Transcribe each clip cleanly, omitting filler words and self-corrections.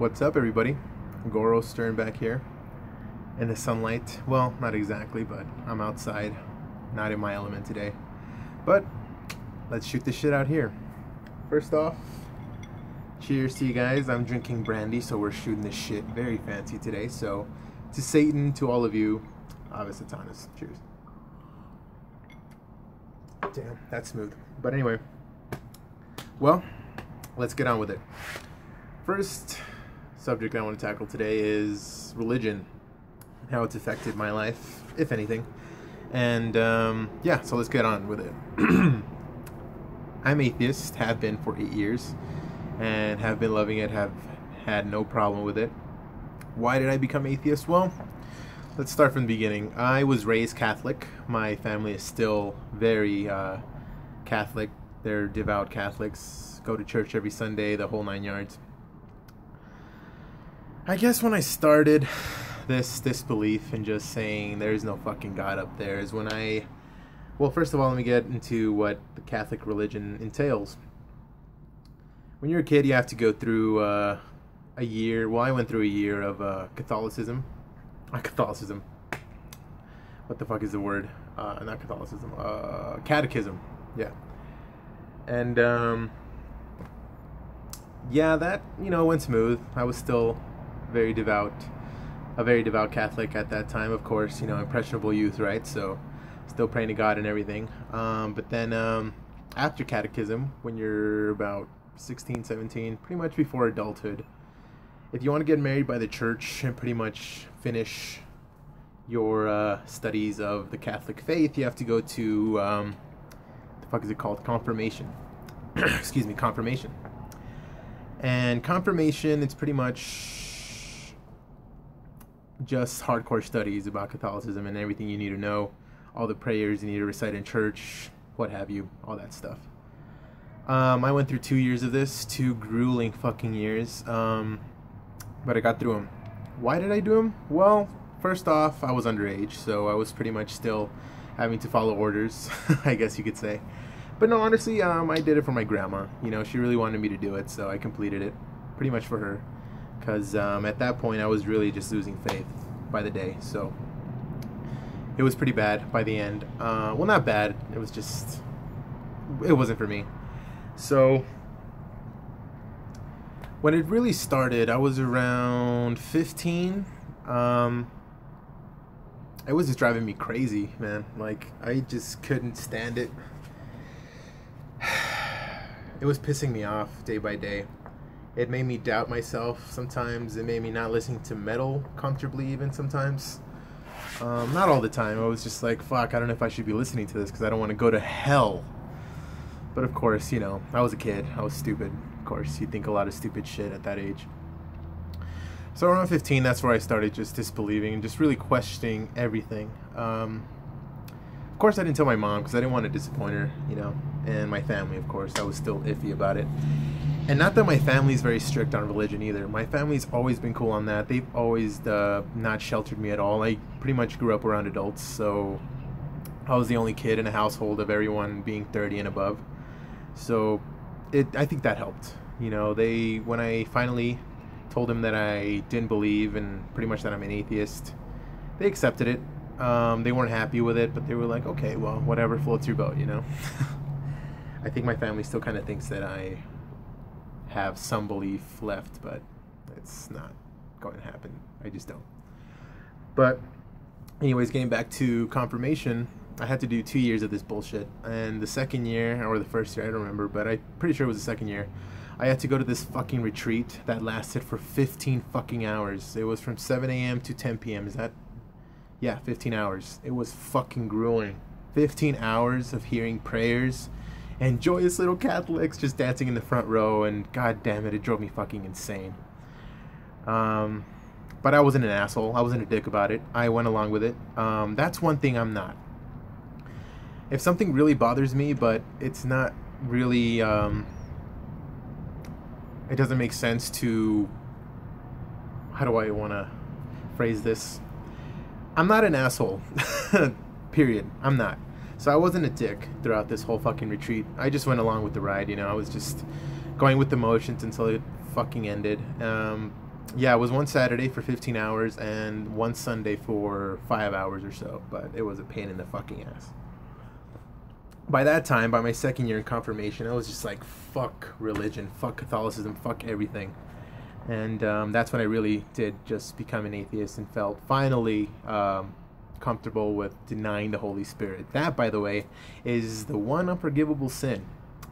What's up, everybody? Goro Stern back here in the sunlight. Well, not exactly, but I'm outside, not in my element today. But let's shoot this shit out here. First off, cheers to you guys. I'm drinking brandy, so we're shooting this shit very fancy today. So to Satan, to all of you, Ave Satanas. Cheers. Damn, that's smooth. But anyway, well, let's get on with it. First subject I want to tackle today is religion, how it's affected my life, if anything. And yeah, so let's get on with it. I'm atheist, have been for 8 years, and have been loving it, have had no problem with it. Why did I become atheist? Well, let's start from the beginning. I was raised Catholic. My family is still very Catholic. They're devout Catholics, go to church every Sunday, the whole 9 yards. I guess when I started this disbelief and just saying there's no fucking God up there is when well, first of all, let me get into what the Catholic religion entails. When you're a kid, you have to go through a year. Well, I went through a year of Catholicism. Catholicism. What the fuck is the word? Not Catholicism. Catechism. Yeah. And yeah, that, went smooth. I was still a very devout Catholic at that time, of course, impressionable youth, right? So still praying to God and everything. But then after catechism, when you're about 16, 17, pretty much before adulthood, if you want to get married by the church and pretty much finish your studies of the Catholic faith, you have to go to the fuck is it called? Confirmation. Excuse me, confirmation. And confirmation, it's pretty much just hardcore studies about Catholicism and everything you need to know, all the prayers you need to recite in church, what have you, all that stuff. I went through 2 years of this, 2 grueling fucking years, but I got through them. Why did I do them? Well, first off, I was underage, so I was pretty much still having to follow orders, I guess you could say. But no, honestly, I did it for my grandma. She really wanted me to do it, so I completed it pretty much for her. Because at that point, I was really just losing faith by the day. So it was pretty bad by the end. Well, not bad. It was just, it wasn't for me. So when it really started, I was around 15. It was just driving me crazy, man. Like, I just couldn't stand it. It was pissing me off day by day. It made me doubt myself sometimes. It made me not listen to metal comfortably even sometimes. Not all the time. I was just like, fuck, I don't know if I should be listening to this because I don't want to go to hell. But of course, I was a kid. I was stupid. Of course, you think a lot of stupid shit at that age. So around 15, that's where I started just disbelieving and just really questioning everything. Of course, I didn't tell my mom because I didn't want to disappoint her, and my family, of course. I was still iffy about it. And not that my family's very strict on religion either. My family's always been cool on that. They've always not sheltered me at all. I pretty much grew up around adults, so I was the only kid in a household of everyone being 30 and above. So I think that helped. When I finally told them that I didn't believe and pretty much that I'm an atheist, they accepted it. They weren't happy with it, but they were like, okay, well, whatever floats your boat, I think my family still kind of thinks that I have some belief left, but it's not going to happen. I just don't. But anyways, getting back to confirmation, I had to do 2 years of this bullshit. And the second year, or the first year, I don't remember, but I'm pretty sure it was the second year, I had to go to this fucking retreat that lasted for 15 fucking hours. It was from 7 a.m. to 10 p.m. Is that? Yeah, 15 hours. It was fucking grueling. 15 hours of hearing prayers and joyous little Catholics just dancing in the front row, and god damn it, it drove me fucking insane. But I wasn't an asshole. I wasn't a dick about it. I went along with it. That's one thing I'm not. If something really bothers me, but it's not really, it doesn't make sense to, how do I want to phrase this? I'm not an asshole. Period. I'm not. So I wasn't a dick throughout this whole fucking retreat. I just went along with the ride, I was just going with the motions until it fucking ended. Yeah, it was one Saturday for 15 hours and one Sunday for 5 hours or so, but it was a pain in the fucking ass. By that time, by my second year in confirmation, I was just like, fuck religion, fuck Catholicism, fuck everything. And that's when I really did just become an atheist and felt finally comfortable with denying the Holy Spirit. That, by the way, is the one unforgivable sin.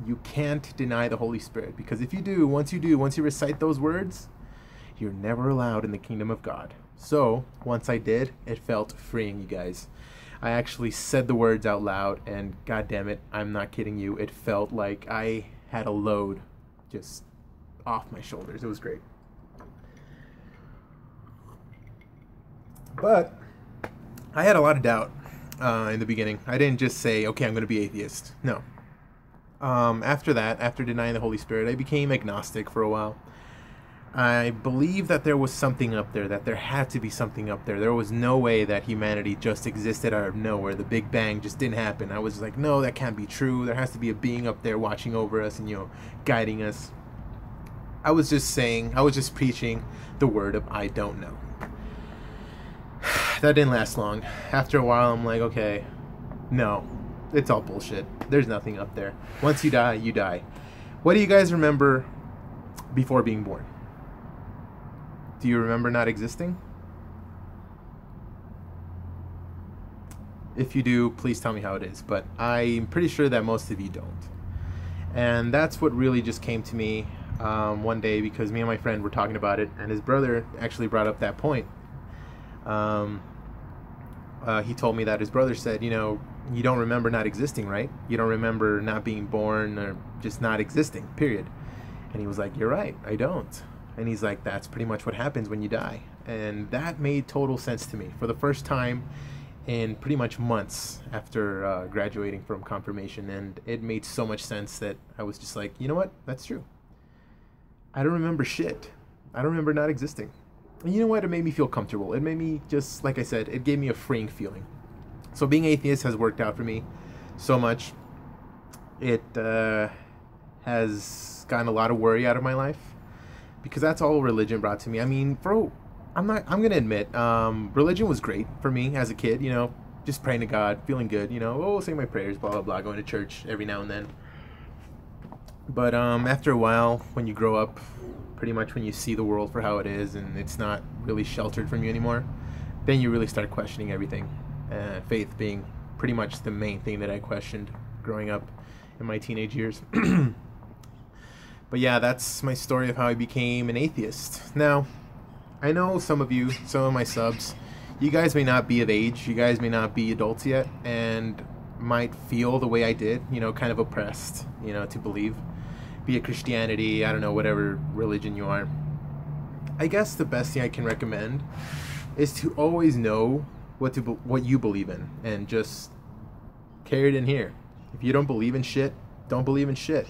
You can't deny the Holy Spirit, because if you do, once you recite those words, you're never allowed in the kingdom of God. So once I did, it felt freeing, you guys. I actually said the words out loud, and god damn it, I'm not kidding you, it felt like I had a load just off my shoulders. It was great. But I had a lot of doubt in the beginning. I didn't just say, okay, I'm going to be atheist. No. After that, after denying the Holy Spirit, I became agnostic for a while. I believe that there was something up there, that there had to be something up there. There was no way that humanity just existed out of nowhere. The Big Bang just didn't happen. I was like, no, that can't be true. There has to be a being up there watching over us and, guiding us. I was just preaching the word of I don't know. That didn't last long. After a while, I'm like, okay, no, it's all bullshit. There's nothing up there. Once you die, you die. What do you guys remember before being born? Do you remember not existing? If you do, please tell me how it is. But I'm pretty sure that most of you don't. And that's what really just came to me one day, because me and my friend were talking about it, and his brother actually brought up that point. He told me that his brother said, you don't remember not existing, right? You don't remember not being born or just not existing, period. And he was like, you're right, I don't. And he's like, that's pretty much what happens when you die. And that made total sense to me for the first time in pretty much months after graduating from confirmation. And it made so much sense that I was just like, you know what? That's true. I don't remember shit. I don't remember not existing. And you know what? It made me feel comfortable. It made me just, like I said, it gave me a freeing feeling. So being atheist has worked out for me so much. It has gotten a lot of worry out of my life, because that's all religion brought to me. I mean, I'm gonna admit, religion was great for me as a kid, just praying to God, feeling good, saying my prayers, blah, blah, blah, going to church every now and then. But after a while, when you grow up, pretty much when you see the world for how it is and it's not really sheltered from you anymore, then you really start questioning everything. Faith being pretty much the main thing that I questioned growing up in my teenage years. But yeah, that's my story of how I became an atheist. Now, I know some of you, some of my subs, you guys may not be of age, you guys may not be adults yet, and might feel the way I did, kind of oppressed, to believe. Be it Christianity, I don't know, whatever religion you are. I guess the best thing I can recommend is to always know what you believe in, and just carry it in here. If you don't believe in shit, don't believe in shit.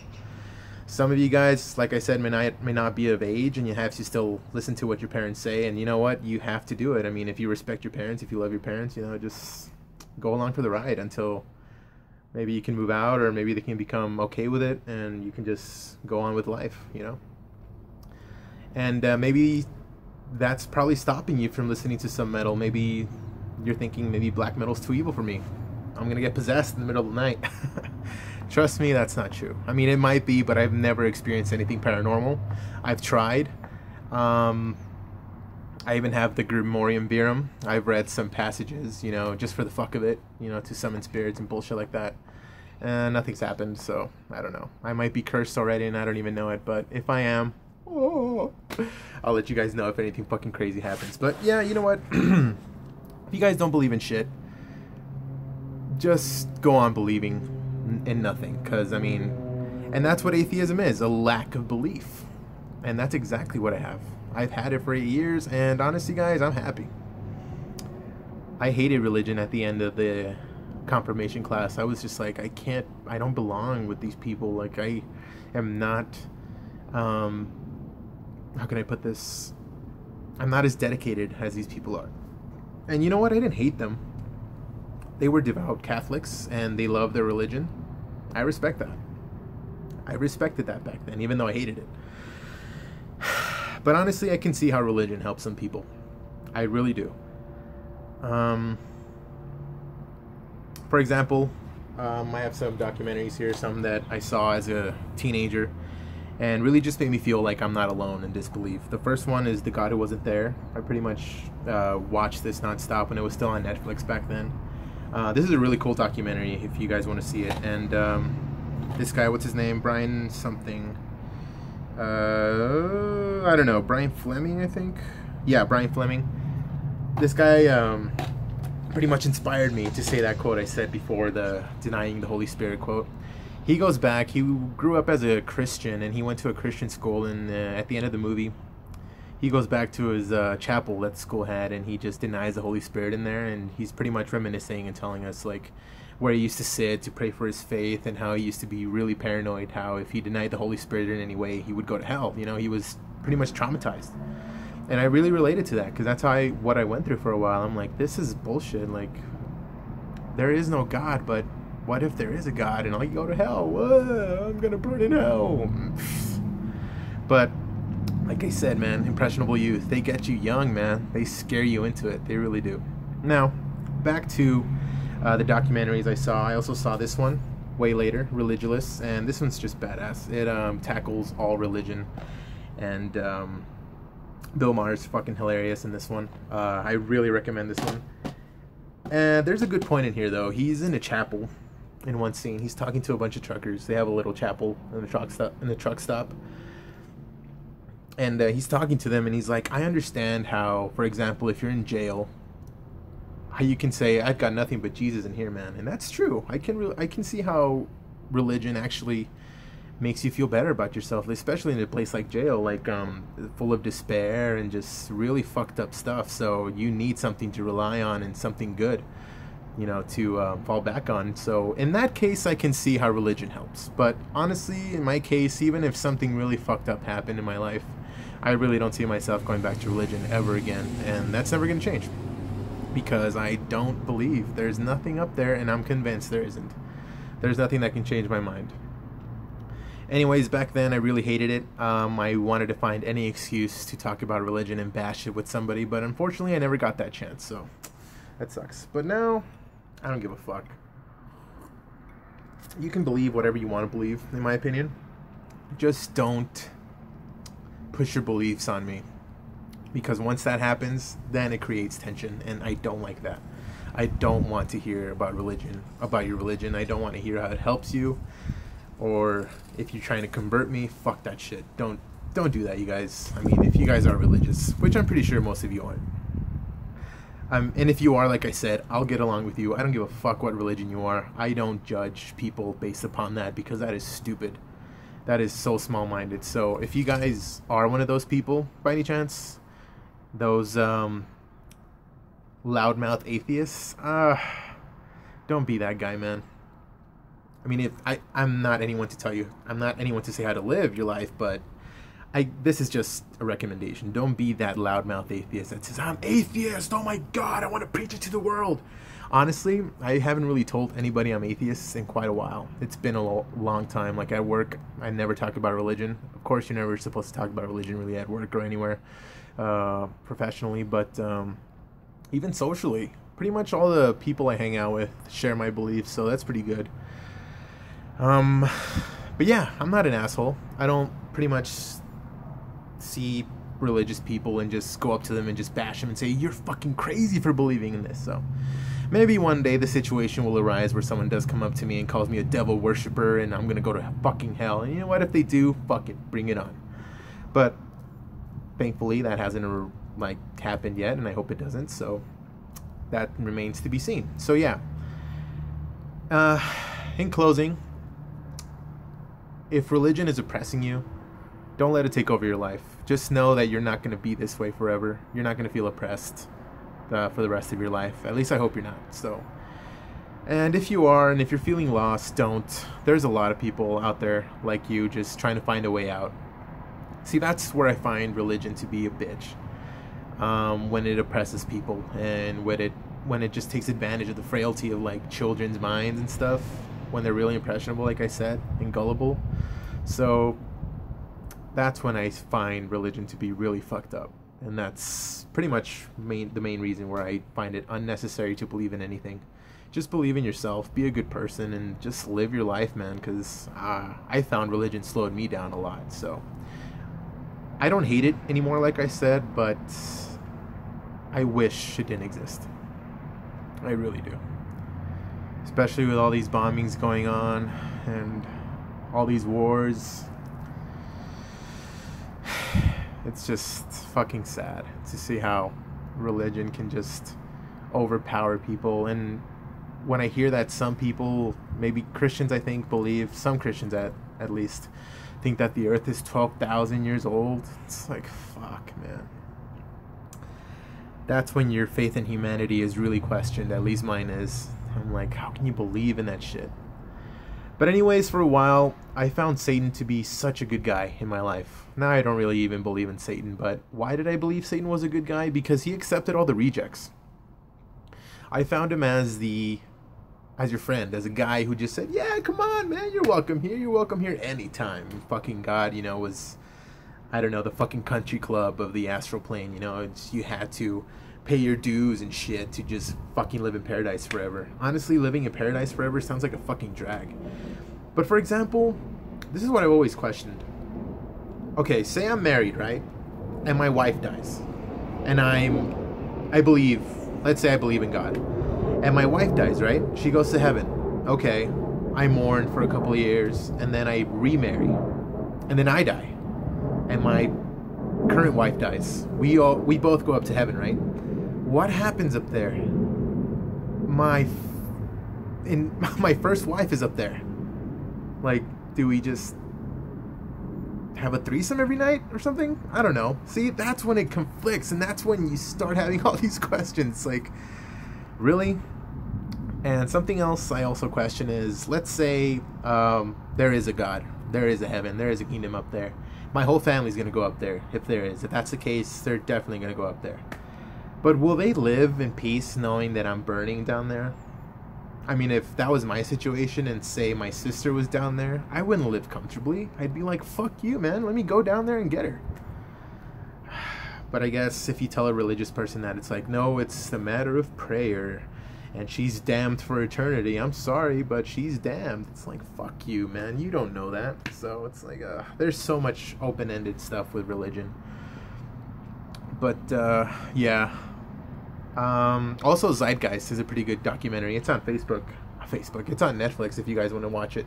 Some of you guys, like I said, may not be of age, and you have to still listen to what your parents say, and you know what? You have to do it. I mean, if you respect your parents, if you love your parents, just go along for the ride until maybe you can move out, or maybe they can become okay with it, and you can just go on with life, And maybe that's probably stopping you from listening to some metal. Maybe you're thinking, maybe black metal's too evil for me. I'm going to get possessed in the middle of the night. Trust me, that's not true. I mean, it might be, but I've never experienced anything paranormal. I've tried. I even have the Grimorium Verum. I've read some passages, just for the fuck of it, to summon spirits and bullshit like that. And nothing's happened, so I don't know. I might be cursed already and I don't even know it, but if I am, I'll let you guys know if anything fucking crazy happens. But yeah, you know what? If you guys don't believe in shit, just go on believing in nothing, because and that's what atheism is, a lack of belief. And that's exactly what I have. I've had it for 8 years, and honestly guys, I'm happy. I hated religion at the end of the confirmation class. I was just like, I don't belong with these people. Like, I am not, how can I put this? I'm not as dedicated as these people are. And you know what? I didn't hate them. They were devout Catholics, and they love their religion. I respect that. I respected that back then, even though I hated it. But honestly, I can see how religion helps some people. I really do. For example, I have some documentaries here, some that I saw as a teenager, and really just made me feel like I'm not alone in disbelief. The first one is The God Who Wasn't There. I pretty much watched this nonstop when it was still on Netflix back then. This is a really cool documentary if you guys want to see it. And this guy, what's his name? Brian something. I don't know. Brian Fleming, I think. Yeah, Brian Fleming. This guy pretty much inspired me to say that quote I said before, the denying the Holy Spirit quote. He goes back. He grew up as a Christian, and he went to a Christian school. And at the end of the movie, he goes back to his chapel that the school had, and he just denies the Holy Spirit in there. And he's pretty much reminiscing and telling us like where he used to sit to pray for his faith, and how he used to be really paranoid. How if he denied the Holy Spirit in any way, he would go to hell. You know, he was pretty much traumatized. And I really related to that, because that's what I went through for a while. I'm like, this is bullshit. Like, there is no God, but what if there is a God and I'll go to hell? Whoa, I'm gonna burn in hell. But like I said, man, impressionable youth, they get you young, man. They scare you into it. They really do. Now, back to the documentaries I saw. I also saw this one way later, Religious, and this one's just badass. It tackles all religion, and Bill Maher's fucking hilarious in this one. I really recommend this one. And there's a good point in here, though. He's in a chapel in one scene. He's talking to a bunch of truckers. They have a little chapel in the truck stop. And he's talking to them, and he's like, I understand how, for example, if you're in jail, how you can say, I've got nothing but Jesus in here, man. And that's true. I can see how religion actually makes you feel better about yourself, especially in a place like jail, like full of despair and just really fucked up stuff. So you need something to rely on and something good, you know, to fall back on. So in that case, I can see how religion helps. But honestly, in my case, even if something really fucked up happened in my life, I really don't see myself going back to religion ever again. And that's never going to change, because I don't believe there's nothing up there, and I'm convinced there isn't. There's nothing that can change my mind. Anyways, back then I really hated it. I wanted to find any excuse to talk about religion and bash it with somebody, but unfortunately I never got that chance, so that sucks. But now, I don't give a fuck. You can believe whatever you want to believe, in my opinion. Just don't push your beliefs on me, because once that happens, then it creates tension, and I don't like that. I don't want to hear about religion, about your religion. I don't want to hear how it helps you. Or if you're trying to convert me, fuck that shit. Don't do that, you guys. I mean, if you guys are religious, which I'm pretty sure most of you aren't. And if you are, like I said, I'll get along with you. I don't give a fuck what religion you are. I don't judge people based upon that, because that is stupid. That is so small-minded. So if you guys are one of those people, by any chance, those loudmouth atheists, don't be that guy, man. I mean, I'm not anyone to tell you, I'm not anyone to say how to live your life, but this is just a recommendation. Don't be that loudmouth atheist that says, I'm atheist, oh my god, I want to preach it to the world. Honestly, I haven't really told anybody I'm atheist in quite a while. It's been a long time. Like at work, I never talk about religion. Of course, you're never supposed to talk about religion really at work or anywhere professionally, but even socially, pretty much all the people I hang out with share my beliefs, so that's pretty good. But yeah, I'm not an asshole. I don't pretty much see religious people and just go up to them and just bash them and say, you're fucking crazy for believing in this. So maybe one day the situation will arise where someone does come up to me and calls me a devil worshiper, and I'm gonna go to fucking hell. And you know what? If they do, fuck it, bring it on. But thankfully that hasn't happened yet, and I hope it doesn't. So that remains to be seen. So yeah. In closing, if religion is oppressing you, don't let it take over your life. Just know that you're not going to be this way forever. You're not going to feel oppressed for the rest of your life. At least I hope you're not. So, and if you are, and if you're feeling lost, don't. There's a lot of people out there like you just trying to find a way out. See, that's where I find religion to be a bitch. When it oppresses people, and when it just takes advantage of the frailty of like children's minds and stuff, when they're really impressionable, like I said, and gullible. So that's when I find religion to be really fucked up. And that's pretty much the main reason where I find it unnecessary to believe in anything. Just believe in yourself, be a good person, and just live your life, man, because I found religion slowed me down a lot. So I don't hate it anymore, like I said, but I wish it didn't exist. I really do. Especially with all these bombings going on and all these wars. It's just fucking sad to see how religion can just overpower people. And when I hear that some people, maybe Christians, I think, believe, some Christians at least, think that the earth is 12,000 years old, it's like, fuck, man. That's when your faith in humanity is really questioned. At least mine is. I'm like, how can you believe in that shit? But anyways, for a while, I found Satan to be such a good guy in my life. Now I don't really even believe in Satan, but why did I believe Satan was a good guy? Because he accepted all the rejects. I found him as your friend, as a guy who just said, yeah, come on, man, you're welcome here anytime. Fucking God, was, I don't know, the fucking country club of the astral plane, you had to pay your dues and shit to just fucking live in paradise forever. Honestly, living in paradise forever sounds like a fucking drag. But for example, this is what I've always questioned. Okay, say I'm married, right? And my wife dies. And let's say I believe in God. And my wife dies, right? She goes to heaven. Okay, I mourn for a couple of years, and then I remarry. And then I die. And my current wife dies. We both go up to heaven, right? What happens up there? My first wife is up there. Like, do we just have a threesome every night or something? I don't know. See, that's when it conflicts, and that's when you start having all these questions. Like, really? And something else I also question is, let's say there is a God, there is a heaven, there is a kingdom up there. My whole family's going to go up there, if there is. If that's the case, they're definitely going to go up there. But will they live in peace knowing that I'm burning down there? I mean, if that was my situation and say my sister was down there, I wouldn't live comfortably. I'd be like, fuck you, man. Let me go down there and get her. But I guess if you tell a religious person that, it's like, no, it's a matter of prayer. And she's damned for eternity. I'm sorry, but she's damned. It's like, fuck you, man. You don't know that. So it's like, there's so much open-ended stuff with religion. But, yeah. Also, Zeitgeist is a pretty good documentary. It's on Facebook. It's on Netflix if you guys want to watch it.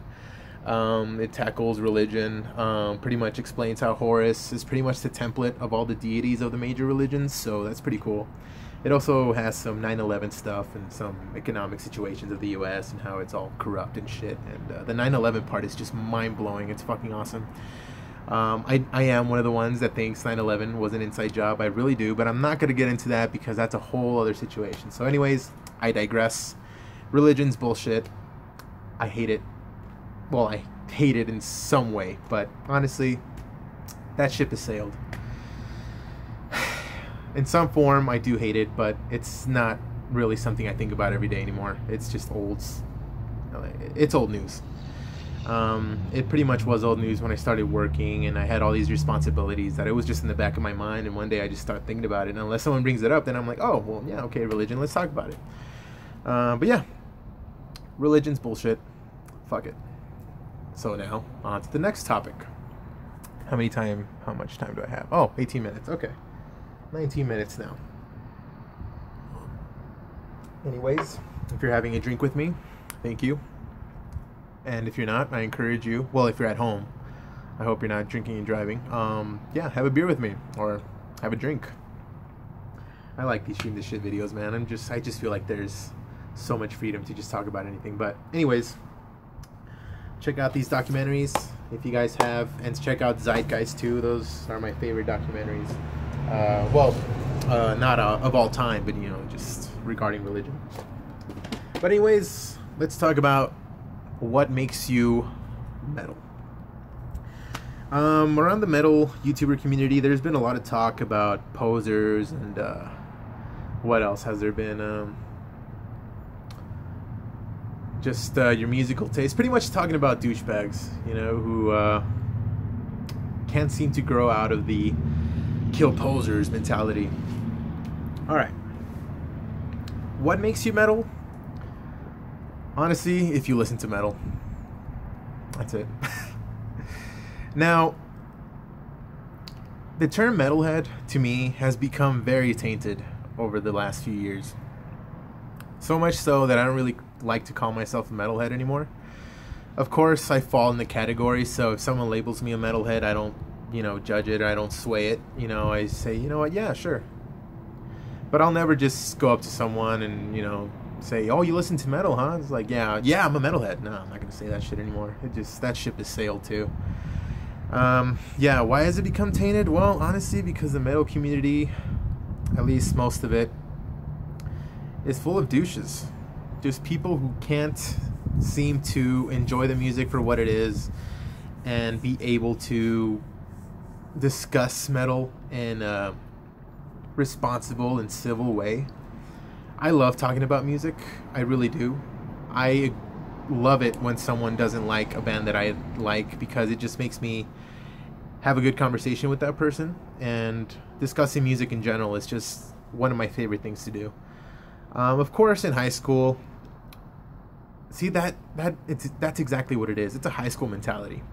It tackles religion, pretty much explains how Horus is pretty much the template of all the deities of the major religions, so that's pretty cool. It also has some 9/11 stuff and some economic situations of the U.S. and how it's all corrupt and shit, and the 9/11 part is just mind-blowing. It's fucking awesome. I am one of the ones that thinks 9/11 was an inside job. I really do, but I'm not going to get into that because that's a whole other situation. So anyways, I digress. Religion's bullshit. I hate it. Well, I hate it in some way, but honestly, that ship has sailed. In some form, I do hate it, but it's not really something I think about every day anymore. It's just it's old news. It pretty much was old news when I started working and I had all these responsibilities that it was just in the back of my mind, and one day I just start thinking about it, and unless someone brings it up, then I'm like, oh, well, yeah, okay, religion, let's talk about it. But yeah, religion's bullshit. Fuck it. So now, on to the next topic. How much time do I have? Oh, 18 minutes, okay. 19 minutes now. Anyways, if you're having a drink with me, thank you. And if you're not, I encourage you, well, if you're at home, I hope you're not drinking and driving. Yeah, have a beer with me, or have a drink. I like these Shoot the Shit videos, man. I just feel like there's so much freedom to just talk about anything. But anyways, check out these documentaries if you guys have, and check out Zeitgeist too. Those are my favorite documentaries. Not of all time, but just regarding religion. But anyways, let's talk about what makes you metal. Around the metal YouTuber community, there's been a lot of talk about posers and what else has there been? Just your musical taste. Pretty much talking about douchebags, who can't seem to grow out of the kill posers mentality. All right. What makes you metal? Honestly, if you listen to metal. That's it. Now, the term metalhead, to me, has become very tainted over the last few years. So much so that I don't really like to call myself a metalhead anymore. Of course, I fall in the category, so if someone labels me a metalhead, I don't, judge it, or I don't sway it. I say, you know what, yeah, sure. But I'll never just go up to someone and, say, oh, you listen to metal, huh? It's like, yeah, I'm a metalhead. No, I'm not going to say that shit anymore. That ship has sailed too. Yeah, why has it become tainted? Well, honestly, because the metal community, at least most of it, is full of douches. Just people who can't seem to enjoy the music for what it is and be able to discuss metal in a responsible and civil way. I love talking about music. I really do. I love it when someone doesn't like a band that I like, because it just makes me have a good conversation with that person, and discussing music in general is just one of my favorite things to do. Of course, in high school, see that's exactly what it is. It's a high school mentality.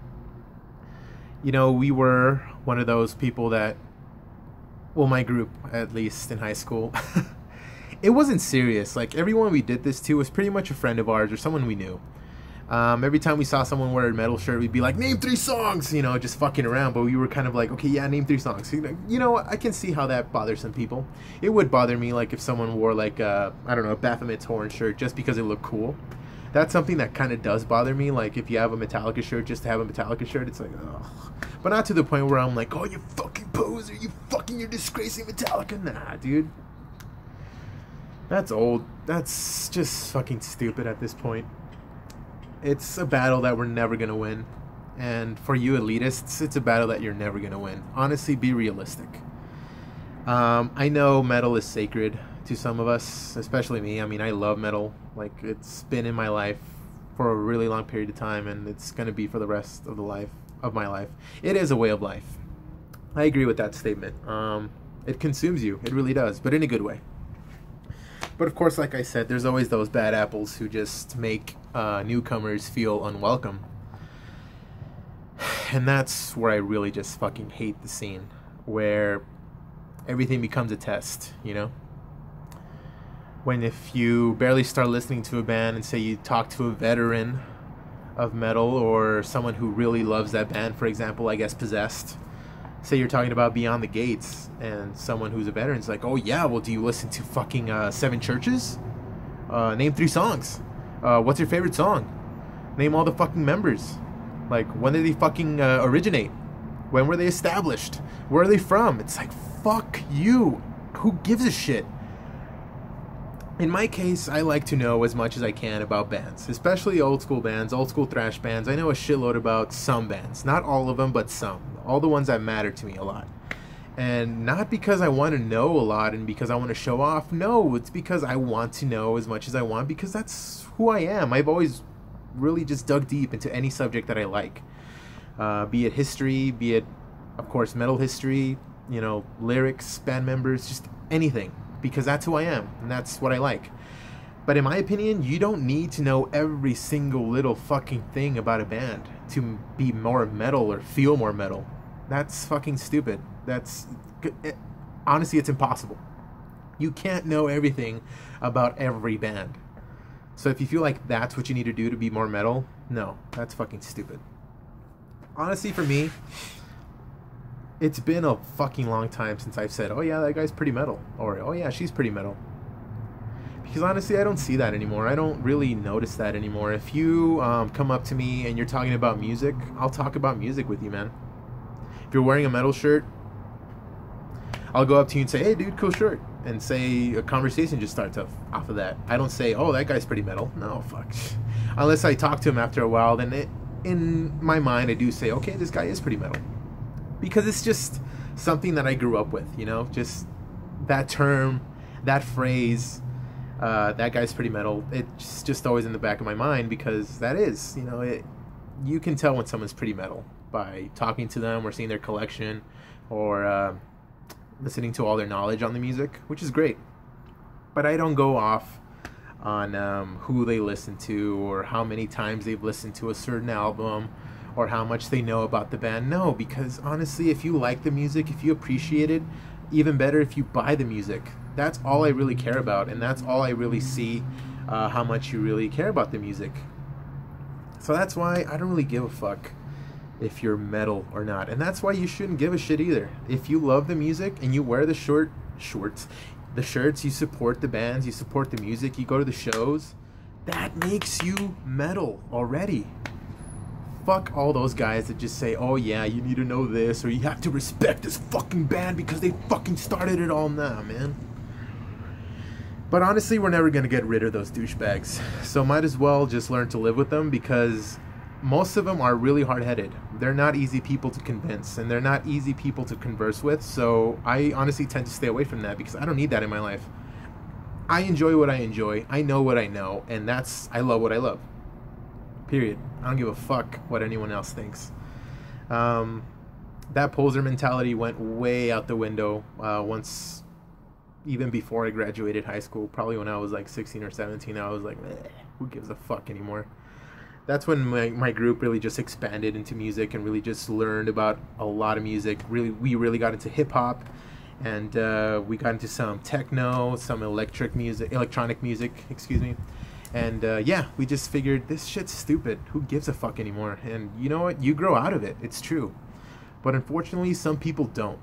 We were one of those people that, well, my group, at least in high school, it wasn't serious. Like, everyone we did this to was pretty much a friend of ours or someone we knew. Every time we saw someone wear a metal shirt, we'd be like, name 3 songs, just fucking around. But we were kind of like, okay, yeah, name 3 songs. I can see how that bothers some people. It would bother me, like, if someone wore, like, a Baphomet Torn shirt just because it looked cool. That's something that kind of does bother me. Like, if you have a Metallica shirt just to have a Metallica shirt, it's like, ugh. But not to the point where I'm like, oh, you fucking poser, you're disgracing Metallica. Nah, dude. That's old. That's just fucking stupid at this point. It's a battle that we're never going to win. And for you elitists, it's a battle that you're never going to win. Honestly, be realistic. I know metal is sacred to some of us, especially me. I mean, I love metal. Like, it's been in my life for a really long period of time, and it's going to be for the rest of my life. It is a way of life. I agree with that statement. It consumes you. It really does, but in a good way. But of course, like I said, there's always those bad apples who just make newcomers feel unwelcome. And that's where I really just fucking hate the scene, where everything becomes a test, When if you barely start listening to a band and say you talk to a veteran of metal or someone who really loves that band, for example, I guess Possessed, say you're talking about Beyond the Gates, and someone who's a veteran's like, oh yeah, well, do you listen to fucking 7 Churches? Name 3 songs. What's your favorite song? Name all the fucking members. Like, when did they fucking originate? When were they established? Where are they from? It's like, fuck you. Who gives a shit? In my case, I like to know as much as I can about bands, especially old school bands, old school thrash bands. I know a shitload about some bands. Not all of them, but some. All the ones that matter to me a lot. And not because I want to know a lot and because I want to show off. No, it's because I want to know as much as I want, because that's who I am. I've always really just dug deep into any subject that I like. Be it history, be it, of course, metal history, lyrics, band members, just anything. Because that's who I am, and that's what I like. But in my opinion, you don't need to know every single little fucking thing about a band to be more metal or feel more metal. That's fucking stupid. Honestly, it's impossible. You can't know everything about every band. So if you feel like that's what you need to do to be more metal, no, that's fucking stupid. Honestly, for me, it's been a fucking long time since I've said, oh yeah, that guy's pretty metal, or oh yeah, she's pretty metal. Because honestly, I don't see that anymore. I don't really notice that anymore. If you come up to me and you're talking about music, I'll talk about music with you, man. If you're wearing a metal shirt, I'll go up to you and say, hey dude, cool shirt. And say a conversation just starts off of that. I don't say, oh, that guy's pretty metal. No, fuck. Unless I talk to him after a while, then in my mind I do say, okay, this guy is pretty metal. Because it's just something that I grew up with, just that term, that phrase, that guy's pretty metal. It's just always in the back of my mind, because that is, you can tell when someone's pretty metal. by talking to them or seeing their collection or listening to all their knowledge on the music, which is great. But I don't go off on who they listen to or how many times they've listened to a certain album or how much they know about the band. No, because honestly, if you like the music, if you appreciate it, even better if you buy the music. That's all I really care about, and that's all I really see, how much you really care about the music. So that's why I don't really give a fuck if you're metal or not, and that's why you shouldn't give a shit either. If you love the music and you wear the shirts, you support the bands, you support the music, you go to the shows, that makes you metal already. Fuck all those guys that just say, oh yeah, you need to know this, or you have to respect this fucking band because they fucking started it all. Nah, man. But honestly, we're never gonna get rid of those douchebags, so might as well just learn to live with them, because most of them are really hard-headed. They're not easy people to convince, and they're not easy people to converse with, so I honestly tend to stay away from that because I don't need that in my life. I enjoy what I enjoy, I know what I know, and I love what I love. Period. I don't give a fuck what anyone else thinks. That poser mentality went way out the window once, even before I graduated high school, probably when I was like 16 or 17, I was like, who gives a fuck anymore? That's when my group really just expanded into music and really just learned about a lot of music. We really got into hip-hop, and we got into some techno, some electronic music, excuse me. And yeah, we just figured this shit's stupid. Who gives a fuck anymore? And you know what? You grow out of it. It's true. But unfortunately, some people don't.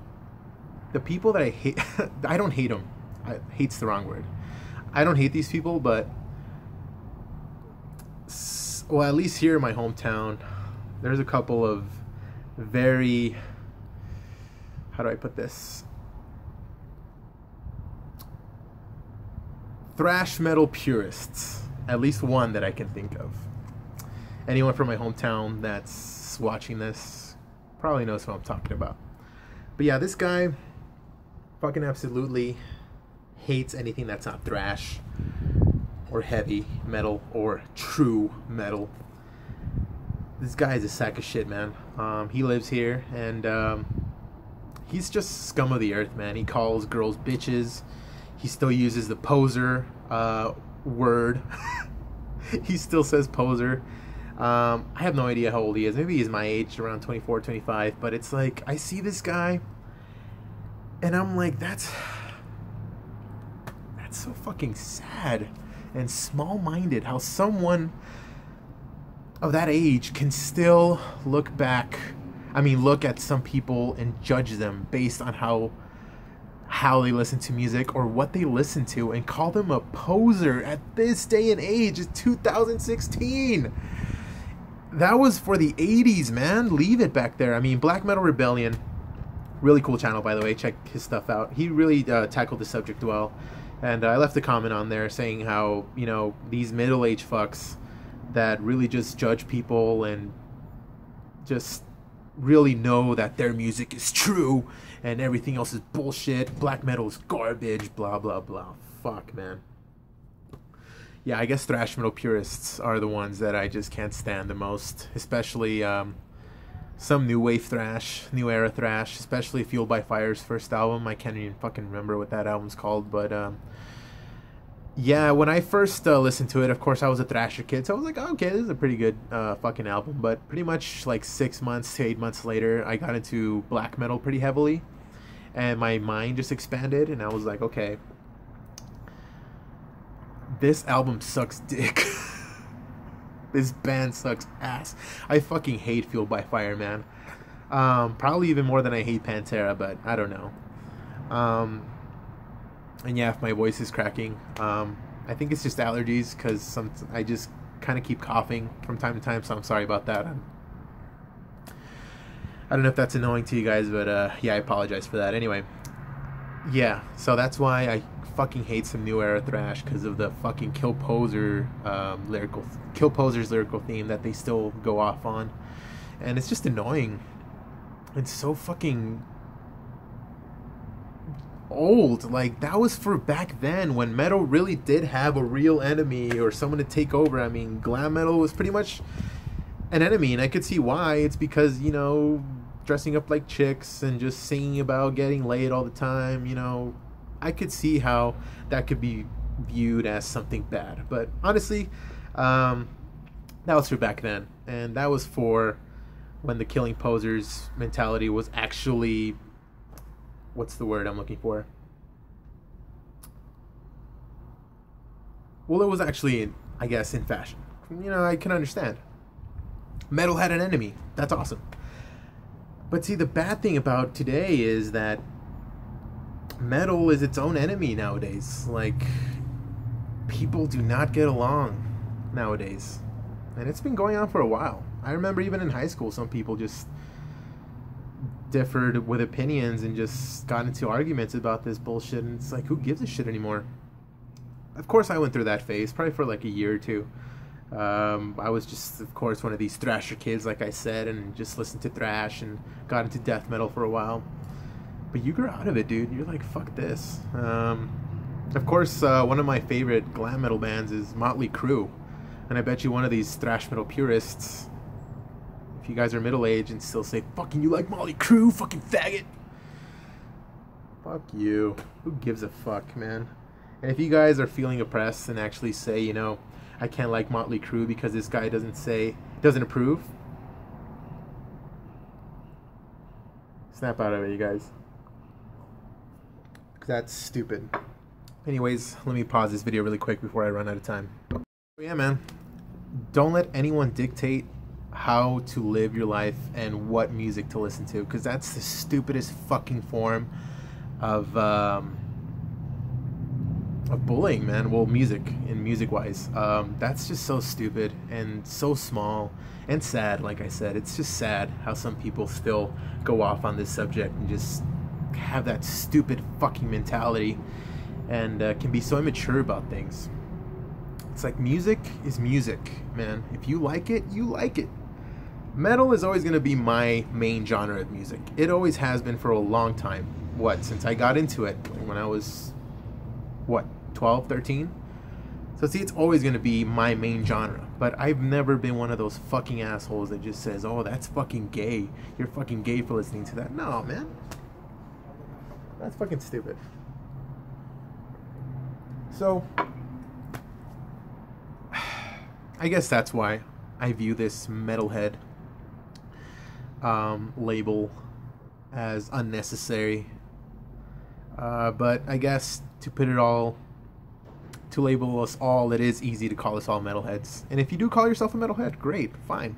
The people that I hate, I don't hate them. Hate's the wrong word. I don't hate these people, but well, at least here in my hometown, there's a couple of very, how do I put this? Thrash metal purists. At least one that I can think of. Anyone from my hometown that's watching this probably knows who I'm talking about. But yeah, this guy fucking absolutely hates anything that's not thrash or heavy metal or true metal. This guy is a sack of shit, man. He lives here, and he's just scum of the earth, man. He calls girls bitches. He still uses the poser word. He still says poser. I have no idea how old he is. Maybe he's my age, around 24, 25. But it's like, I see this guy, and I'm like, that's so fucking sad and small-minded how someone of that age can still look at some people and judge them based on how they listen to music or what they listen to, and call them a poser at this day and age. It's 2016. That was for the 80s, man. Leave it back there. I mean, Black Metal Rebellion, really cool channel, by the way. Check his stuff out. He really tackled the subject well. And I left a comment on there saying how, you know, these middle-aged fucks that really just judge people and just really know that their music is true and everything else is bullshit, black metal is garbage, blah blah blah. Fuck, man. Yeah, I guess thrash metal purists are the ones that I just can't stand the most, especially some new wave thrash, new era thrash, especially Fueled by Fire's first album. I can't even fucking remember what that album's called, but yeah, when I first listened to it, of course I was a thrasher kid, so I was like, oh, okay, this is a pretty good fucking album. But pretty much like 6 months to 8 months later, I got into black metal pretty heavily, and my mind just expanded, and I was like, okay, this album sucks dick. This band sucks ass. I fucking hate Fueled by Fire, man. Probably even more than I hate Pantera, but I don't know. And yeah, if my voice is cracking, I think it's just allergies, because I just kind of keep coughing from time to time, so I'm sorry about that. I don't know if that's annoying to you guys, but yeah, I apologize for that. Anyway, yeah, so that's why I fucking hate some new era thrash, because of the fucking Kill Poser's lyrical theme that they still go off on, and it's just annoying. It's so fucking old. Like, that was for back then when metal really did have a real enemy or someone to take over. I mean, glam metal was pretty much an enemy, and I could see why. It's because, you know, dressing up like chicks and just singing about getting laid all the time, you know, I could see how that could be viewed as something bad. But honestly, that was for back then, and that was for when the killing posers mentality was actually, what's the word I'm looking for? Well, it was actually, I guess, in fashion. You know, I can understand. Metal had an enemy. That's awesome. But see, the bad thing about today is that metal is its own enemy nowadays. Like, people do not get along nowadays. And it's been going on for a while. I remember even in high school, some people just differed with opinions and just got into arguments about this bullshit. And it's like, who gives a shit anymore? Of course, I went through that phase, probably for like a year or two. I was just, of course, one of these thrasher kids, like I said, and just listened to thrash and got into death metal for a while. But you grew out of it, dude. You're like, fuck this. Of course, one of my favorite glam metal bands is Motley Crue. And I bet you one of these thrash metal purists, if you guys are middle-aged and still say, fucking you like Motley Crue, fucking faggot. Fuck you. Who gives a fuck, man? And if you guys are feeling oppressed and actually say, you know, I can't like Motley Crue because this guy doesn't approve, snap out of it, you guys. That's stupid. Anyways, let me pause this video really quick before I run out of time. Yeah, man. Don't let anyone dictate how to live your life and what music to listen to, because that's the stupidest fucking form of bullying, man. Well, music-wise. That's just so stupid and so small and sad, like I said. It's just sad how some people still go off on this subject and just have that stupid fucking mentality and can be so immature about things. It's like, music is music, man. If you like it, you like it. Metal is always going to be my main genre of music. It always has been for a long time. Since I got into it when I was, 12, 13? So see, it's always going to be my main genre. But I've never been one of those fucking assholes that just says, oh, that's fucking gay. You're fucking gay for listening to that. No, man. That's fucking stupid. So, I guess that's why I view this metalhead label as unnecessary. But I guess to label us all, it is easy to call us all metalheads. And if you do call yourself a metalhead, great, fine.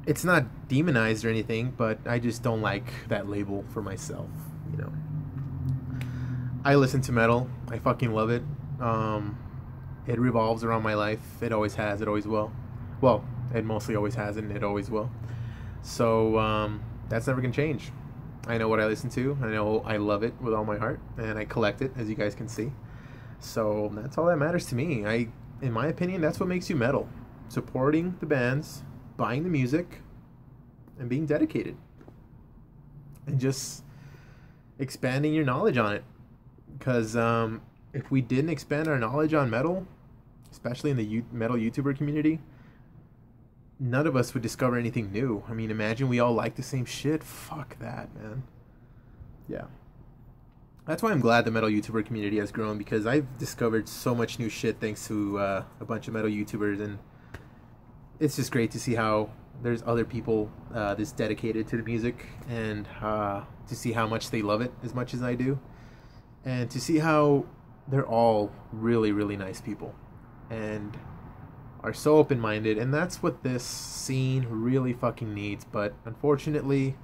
It's not demonized or anything, but I just don't like that label for myself, you know. I listen to metal. I fucking love it. It revolves around my life. It always has. It always will. Well, it mostly always has, and it always will. So that's never gonna change. I know what I listen to. I know I love it with all my heart, and I collect it, as you guys can see. So that's all that matters to me. In my opinion, that's what makes you metal. Supporting the bands, buying the music, and being dedicated. And just expanding your knowledge on it. Because if we didn't expand our knowledge on metal, especially in the metal YouTuber community, none of us would discover anything new. I mean, imagine we all like the same shit. Fuck that, man. Yeah. That's why I'm glad the metal YouTuber community has grown, because I've discovered so much new shit thanks to a bunch of metal YouTubers, and it's just great to see how there's other people this dedicated to the music, and to see how much they love it as much as I do, and to see how they're all really, really nice people and are so open-minded. And that's what this scene really fucking needs. But unfortunately,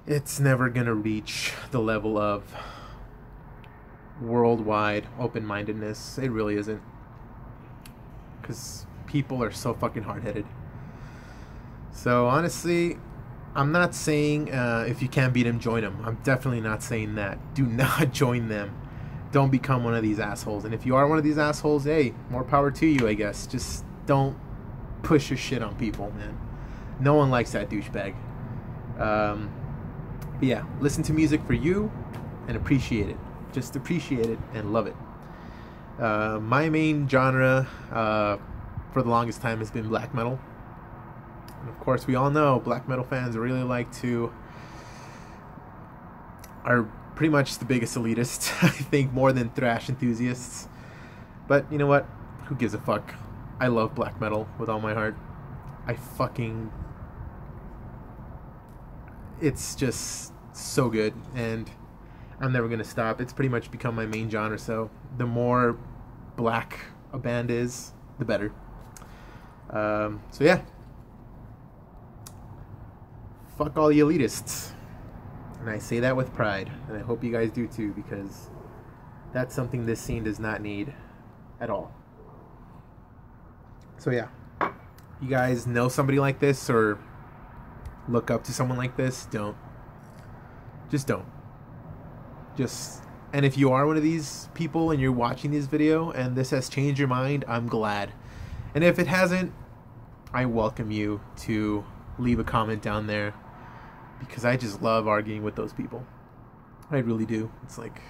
it's never gonna reach the level of worldwide open-mindedness. It really isn't, because people are so fucking hard-headed. So honestly, I'm not saying if you can't beat them, join them. I'm definitely not saying that. Do not join them. Don't become one of these assholes. And if you are one of these assholes, hey, more power to you, I guess. Just don't push your shit on people, man. No one likes that douchebag. But yeah, listen to music for you and appreciate it. Just appreciate it and love it. My main genre, for the longest time has been black metal. And of course, we all know black metal fans really are pretty much the biggest elitists, I think, more than thrash enthusiasts. But you know what? Who gives a fuck? I love black metal with all my heart. It's just so good, and I'm never gonna stop. It's pretty much become my main genre, so the more black a band is, the better. So yeah. Fuck all you elitists. And I say that with pride, and I hope you guys do too, because that's something this scene does not need at all. So yeah, you guys know somebody like this or look up to someone like this, don't. Just don't. And if you are one of these people and you're watching this video and this has changed your mind, I'm glad. And if it hasn't, I welcome you to leave a comment down there, because I just love arguing with those people. I really do. It's like,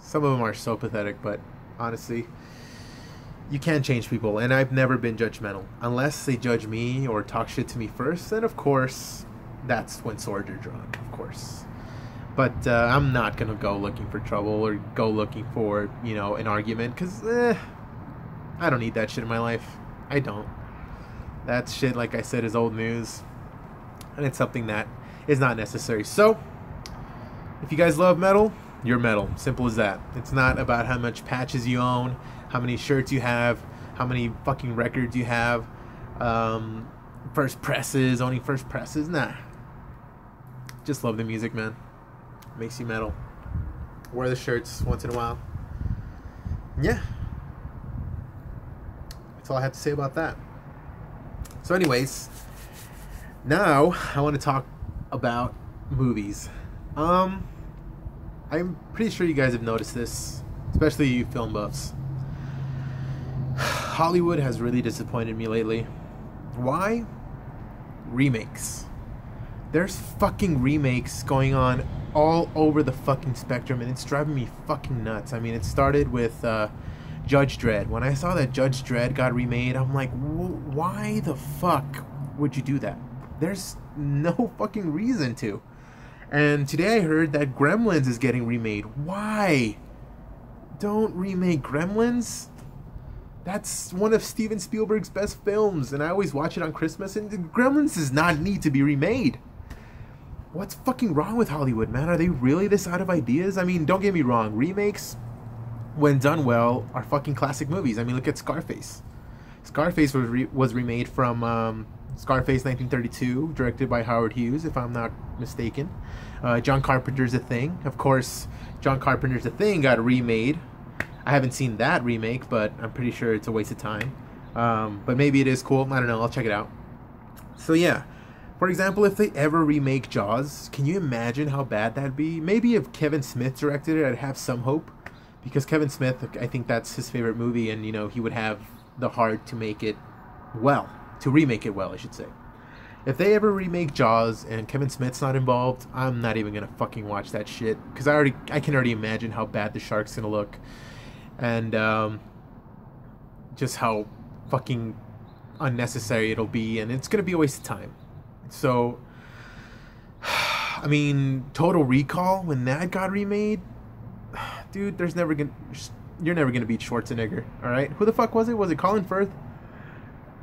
some of them are so pathetic, but honestly, you can't change people, and I've never been judgmental. Unless they judge me or talk shit to me first, then of course, that's when swords are drawn, of course. But I'm not going to go looking for trouble or go looking for, an argument, because I don't need that shit in my life. I don't. That shit, like I said, is old news. And it's something that is not necessary. So, if you guys love metal, you're metal. Simple as that. It's not about how much patches you own, how many shirts you have, how many fucking records you have, first presses, owning first presses. Nah. Just love the music, man. Makes you metal. Wear the shirts once in a while. Yeah. That's all I have to say about that. So anyways, now I want to talk about movies. I'm pretty sure you guys have noticed this, especially you film buffs. Hollywood has really disappointed me lately. Why? Remakes. There's fucking remakes going on all over the fucking spectrum, and it's driving me fucking nuts. I mean, it started with Judge Dredd. When I saw that Judge Dredd got remade, I'm like, why the fuck would you do that? There's no fucking reason to. And today I heard that Gremlins is getting remade. Why? Don't remake Gremlins. That's one of Steven Spielberg's best films, and I always watch it on Christmas, and Gremlins does not need to be remade. What's fucking wrong with Hollywood, man? Are they really this out of ideas? I mean, don't get me wrong. Remakes, when done well, are fucking classic movies. I mean, look at Scarface. Scarface was remade from Scarface 1932, directed by Howard Hughes, if I'm not mistaken. John Carpenter's A Thing. Of course, John Carpenter's A Thing got remade. I haven't seen that remake, but I'm pretty sure it's a waste of time. But maybe it is cool. I don't know. I'll check it out. So yeah. For example, if they ever remake Jaws, can you imagine how bad that'd be? Maybe if Kevin Smith directed it, I'd have some hope. Because Kevin Smith, I think that's his favorite movie, and, he would have the heart to make it well. To remake it well, I should say. If they ever remake Jaws and Kevin Smith's not involved, I'm not even gonna fucking watch that shit. Because I can already imagine how bad the shark's gonna look. And just how fucking unnecessary it'll be, and it's gonna be a waste of time. So, I mean, Total Recall, when that got remade, dude, you're never gonna beat Schwarzenegger. All right, who the fuck was it? Was it Colin Firth?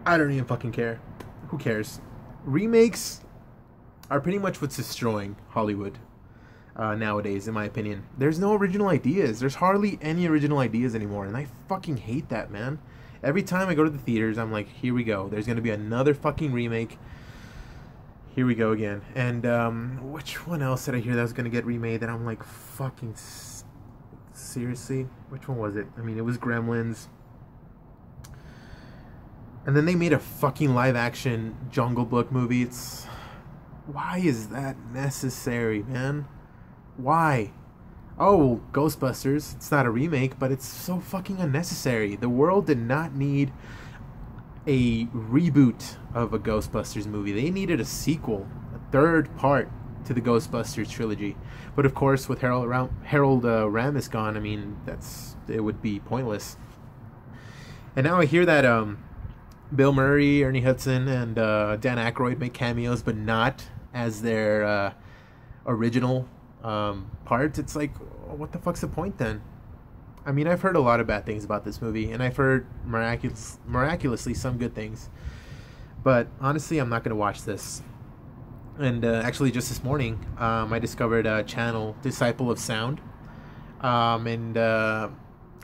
I don't even fucking care. Who cares? Remakes are pretty much what's destroying Hollywood nowadays, in my opinion. There's no original ideas. There's hardly any original ideas anymore, and I fucking hate that, man. Every time I go to the theaters, I'm like, here we go. There's gonna be another fucking remake. Here we go again. And which one else did I hear that was gonna get remade that I'm like, fucking seriously? Which one was it? I mean, it was Gremlins. And then they made a fucking live-action Jungle Book movie. Why is that necessary, man? Why? Oh, Ghostbusters. It's not a remake, but it's so fucking unnecessary. The world did not need a reboot of a Ghostbusters movie. They needed a sequel, a third part to the Ghostbusters trilogy. But of course, with Harold Ramis gone, I mean, it would be pointless. And now I hear that Bill Murray, Ernie Hudson, and Dan Aykroyd make cameos, but not as their original parts. It's like, what the fuck's the point then? I mean, I've heard a lot of bad things about this movie, and I've heard miraculously some good things. But honestly, I'm not going to watch this. And actually, just this morning, I discovered a channel, Disciple of Sound. And a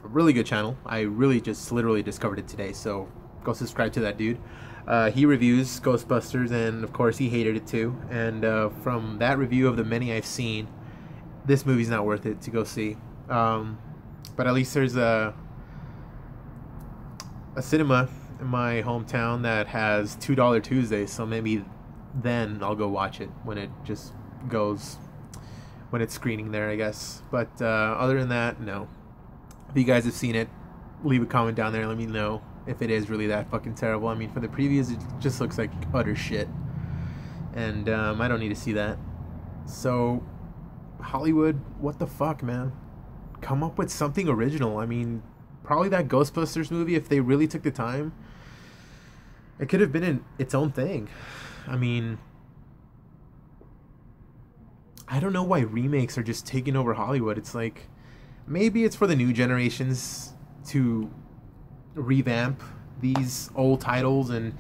really good channel. I really just literally discovered it today, so go subscribe to that dude. He reviews Ghostbusters, and of course he hated it too. And from that review of the many I've seen, this movie's not worth it to go see. But at least there's a cinema in my hometown that has $2 Tuesdays, so maybe then I'll go watch it when it just goes, when it's screening there, I guess. But other than that, no. If you guys have seen it, leave a comment down there and let me know if it is really that fucking terrible. I mean, for the previews, it just looks like utter shit. And I don't need to see that. So, Hollywood, what the fuck, man? Come up with something original. I mean, probably that Ghostbusters movie, if they really took the time, it could have been in its own thing. I mean, I don't know why remakes are just taking over Hollywood. It's like, maybe it's for the new generations to revamp these old titles and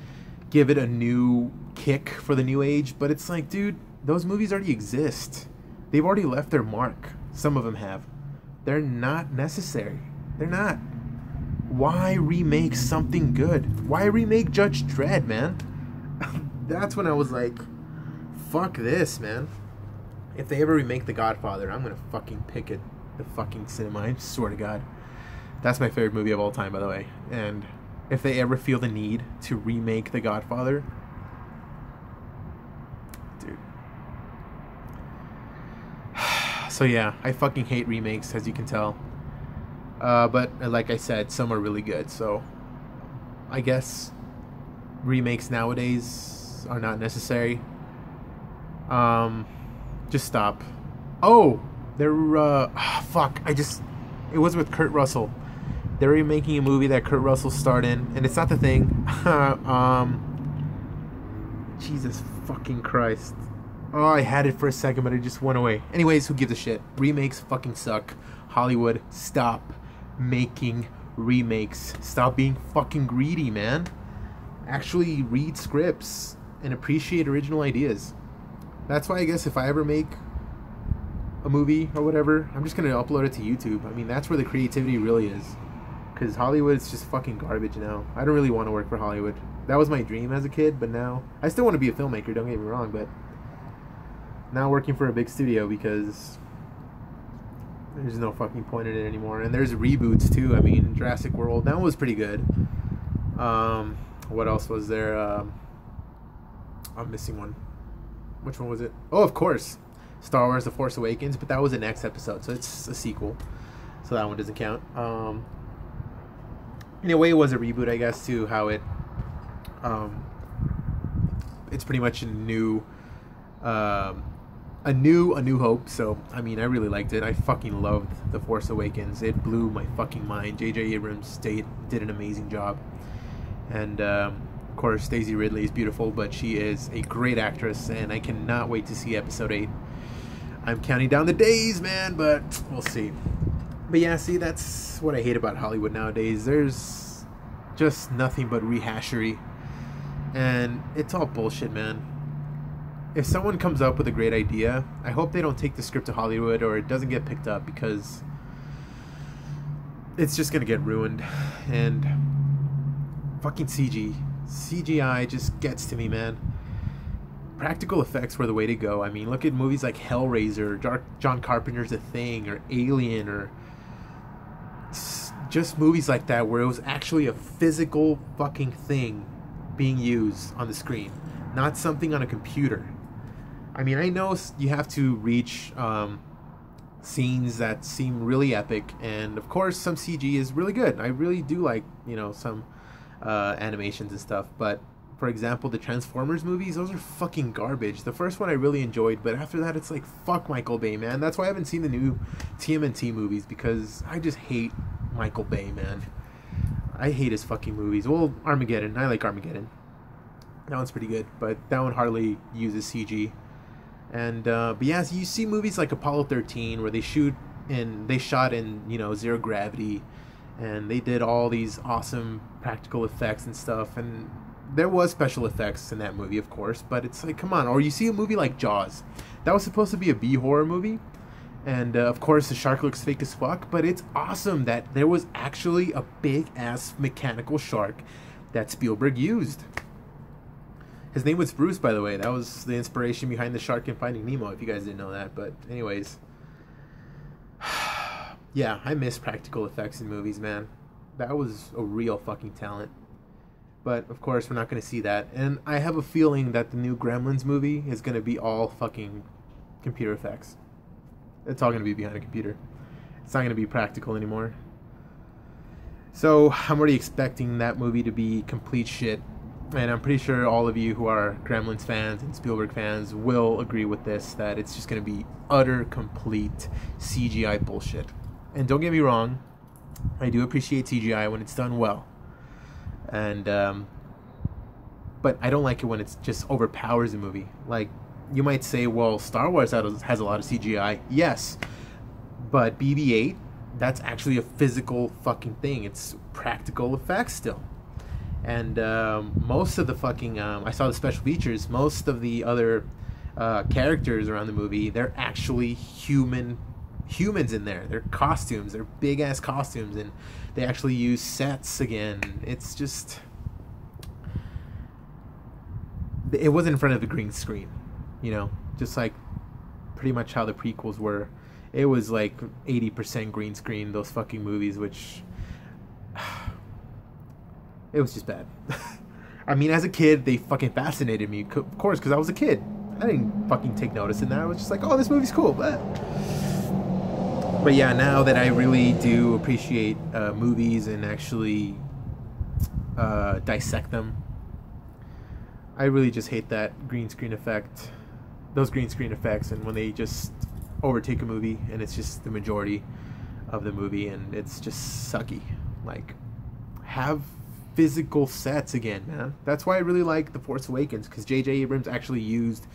give it a new kick for the new age, but it's like, dude, those movies already exist. They've already left their mark. Some of them have. They're not necessary. They're not. Why remake something good? Why remake Judge Dredd, man? That's when I was like, fuck this, man. If they ever remake The Godfather, I'm gonna fucking picket the fucking cinema. I swear to God. That's my favorite movie of all time, by the way. And if they ever feel the need to remake The Godfather, dude. So yeah, I fucking hate remakes, as you can tell. But like I said, some are really good. So I guess remakes nowadays are not necessary. Just stop. Oh, they're fuck. It was with Kurt Russell. They're remaking a movie that Kurt Russell starred in, and it's not The Thing. Jesus fucking Christ. Oh, I had it for a second, but it just went away. Anyways, who gives a shit? Remakes fucking suck. Hollywood, stop making remakes. Stop being fucking greedy, man. Actually read scripts and appreciate original ideas. That's why I guess if I ever make a movie or whatever, I'm just going to upload it to YouTube. I mean, that's where the creativity really is. Because Hollywood is just fucking garbage now. I don't really want to work for Hollywood. That was my dream as a kid, but now I still want to be a filmmaker, don't get me wrong, but now working for a big studio because there's no fucking point in it anymore. And there's reboots too. I mean, Jurassic World, that one was pretty good. What else was there? I'm missing one. Which one was it? Oh, of course, Star Wars The Force Awakens, but that was the next episode, so it's a sequel, so that one doesn't count. In a way, it was a reboot, I guess, to how it it's pretty much a new hope. So I mean, I really liked it. I fucking loved The Force Awakens. It blew my fucking mind. J.J. Abrams did an amazing job. And of course, Daisy Ridley is beautiful, but she is a great actress, and I cannot wait to see episode 8. I'm counting down the days, man, but we'll see. But yeah, see, that's what I hate about Hollywood nowadays. There's just nothing but rehashery, and it's all bullshit, man. If someone comes up with a great idea, I hope they don't take the script to Hollywood or it doesn't get picked up, because it's just gonna get ruined. And fucking CGI just gets to me, man. Practical effects were the way to go. I mean, look at movies like Hellraiser, John Carpenter's The Thing, or Alien, or just movies like that where it was actually a physical fucking thing being used on the screen, not something on a computer. I mean, I know you have to reach scenes that seem really epic, and of course some CG is really good. I really do like, you know, some animations and stuff, but for example, the Transformers movies, those are fucking garbage. The first one I really enjoyed, but after that it's like, fuck Michael Bay, man. That's why I haven't seen the new TMNT movies, because I just hate Michael Bay, man. I hate his fucking movies. Well, Armageddon. I like Armageddon. That one's pretty good, but that one hardly uses CG. And but yeah, so you see movies like Apollo 13 where they shot in, you know, zero gravity, and they did all these awesome practical effects and stuff, and there was special effects in that movie, of course, but it's like, come on. Or you see a movie like Jaws. That was supposed to be a B-horror movie, and of course the shark looks fake as fuck, but it's awesome that there was actually a big-ass mechanical shark that Spielberg used. His name was Bruce, by the way. That was the inspiration behind the shark in Finding Nemo, if you guys didn't know that. But anyways, yeah, I miss practical effects in movies, man. That was a real fucking talent. But of course, we're not going to see that. And I have a feeling that the new Gremlins movie is going to be all fucking computer effects. It's all going to be behind a computer. It's not going to be practical anymore. So I'm already expecting that movie to be complete shit. And I'm pretty sure all of you who are Gremlins fans and Spielberg fans will agree with this, that it's just going to be utter, complete CGI bullshit. And don't get me wrong, I do appreciate CGI when it's done well. And, but I don't like it when it just overpowers a movie. Like, you might say, well, Star Wars has a lot of CGI. Yes, but BB-8, that's actually a physical fucking thing. It's practical effects still. And most of the fucking, I saw the special features, most of the other characters around the movie, they're actually humans in there. They're costumes, they're big-ass costumes, and they actually use sets again. It's just, it wasn't in front of a green screen, you know, just like pretty much how the prequels were. It was like 80% green screen, those fucking movies, which... it was just bad. I mean, as a kid, they fucking fascinated me, of course, because I was a kid. I didn't fucking take notice in that. I was just like, oh, this movie's cool. But yeah, now that I really do appreciate movies and actually dissect them, I really just hate that green screen effect. Those green screen effects, and when they just overtake a movie and it's just the majority of the movie and it's just sucky. Like, have physical sets again, man. That's why I really like The Force Awakens, because J.J. Abrams actually used,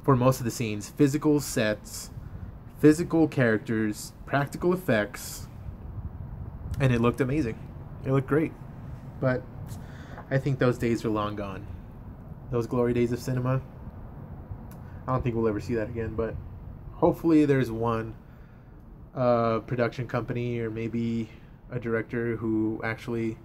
for most of the scenes, physical sets, physical characters, practical effects, and it looked amazing. It looked great. But I think those days are long gone. Those glory days of cinema, I don't think we'll ever see that again, but hopefully there's one production company or maybe a director who actually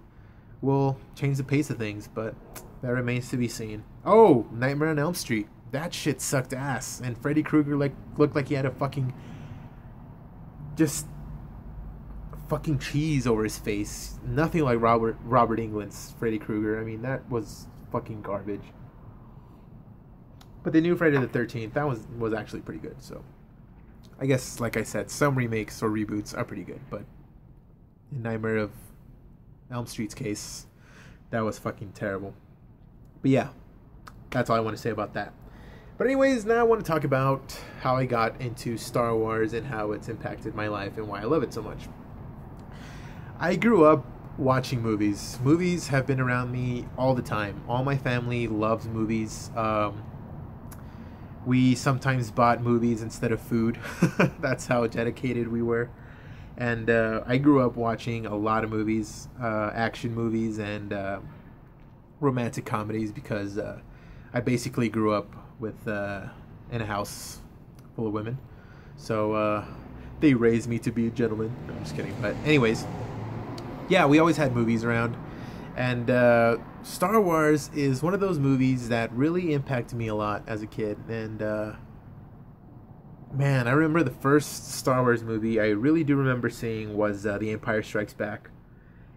will change the pace of things, but that remains to be seen. Oh, Nightmare on Elm Street. That shit sucked ass. And Freddy Krueger looked like he had a fucking fucking cheese over his face. Nothing like Robert Englund's Freddy Krueger. I mean, that was fucking garbage. But the new Friday the 13th, that was actually pretty good. So I guess, like I said, some remakes or reboots are pretty good, but in Nightmare of Elm Street's case, that was fucking terrible. But yeah, that's all I want to say about that. But anyways, now I want to talk about how I got into Star Wars and how it's impacted my life and why I love it so much. I grew up watching movies. Movies have been around me all the time. All my family loves movies. We sometimes bought movies instead of food. That's how dedicated we were. And I grew up watching a lot of movies, action movies and romantic comedies, because I basically grew up with in a house full of women. So they raised me to be a gentleman. No, I'm just kidding. But anyways, yeah, we always had movies around. And Star Wars is one of those movies that really impacted me a lot as a kid. And man, I remember the first Star Wars movie I really do remember seeing was The Empire Strikes Back.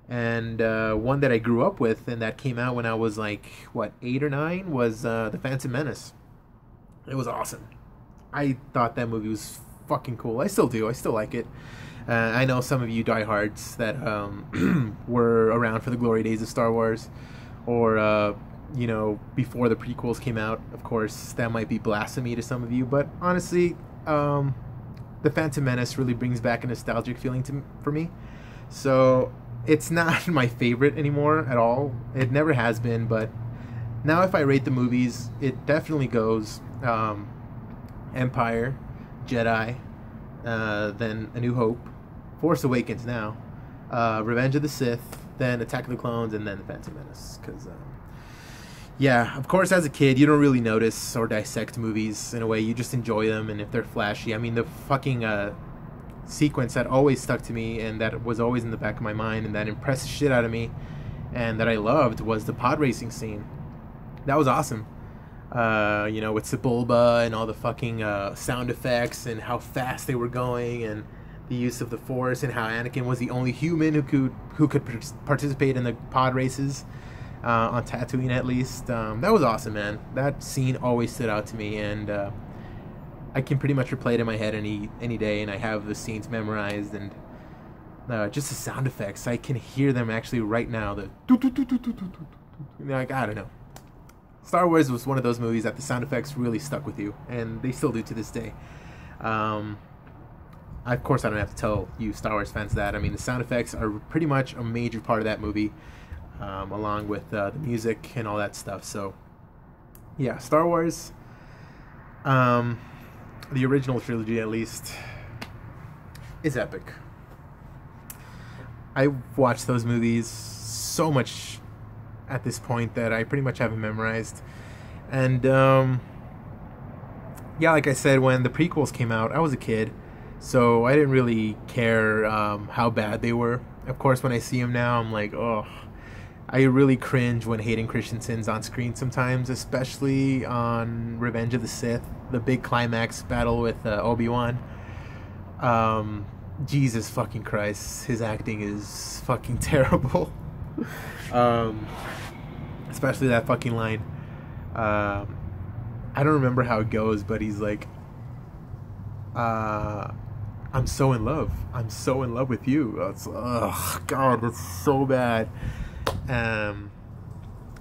And one that I grew up with and that came out when I was like, what, 8 or 9 was The Phantom Menace. It was awesome. I thought that movie was fucking cool. I still do. I still like it. I know some of you diehards that were around for the glory days of Star Wars, or you know, before the prequels came out. Of course, that might be blasphemy to some of you, but honestly, The Phantom Menace really brings back a nostalgic feeling for me. So it's not my favorite anymore at all. It never has been, but now if I rate the movies, it definitely goes Empire, Jedi, then A New Hope, Force Awakens now, Revenge of the Sith, then Attack of the Clones, and then The Phantom Menace. Because, yeah, of course, as a kid, you don't really notice or dissect movies in a way. You just enjoy them, and if they're flashy. I mean, the fucking sequence that always stuck to me and that was always in the back of my mind and that impressed the shit out of me and that I loved was the pod racing scene. That was awesome. You know, with Sebulba and all the fucking sound effects and how fast they were going and the use of the Force and how Anakin was the only human who could participate in the pod races on Tatooine, at least. That was awesome, man. That scene always stood out to me, and I can pretty much replay it in my head any day, and I have the scenes memorized, and just the sound effects, I can hear them actually right now. The like, I don't know. Star Wars was one of those movies that the sound effects really stuck with you, and they still do to this day. Of course, I don't have to tell you Star Wars fans that. I mean, the sound effects are pretty much a major part of that movie, along with the music and all that stuff. So, yeah, Star Wars, the original trilogy at least, is epic. I've watched those movies so much at this point that I pretty much have them memorized. And, yeah, like I said, when the prequels came out, I was a kid, so I didn't really care how bad they were. Of course, when I see them now, I'm like, oh, I really cringe when Hayden Christensen's on screen sometimes, especially on Revenge of the Sith, the big climax battle with Obi-Wan. Jesus fucking Christ, his acting is fucking terrible. Especially that fucking line. I don't remember how it goes, but he's like, I'm so in love. I'm so in love with you. That's, oh God, that's so bad. And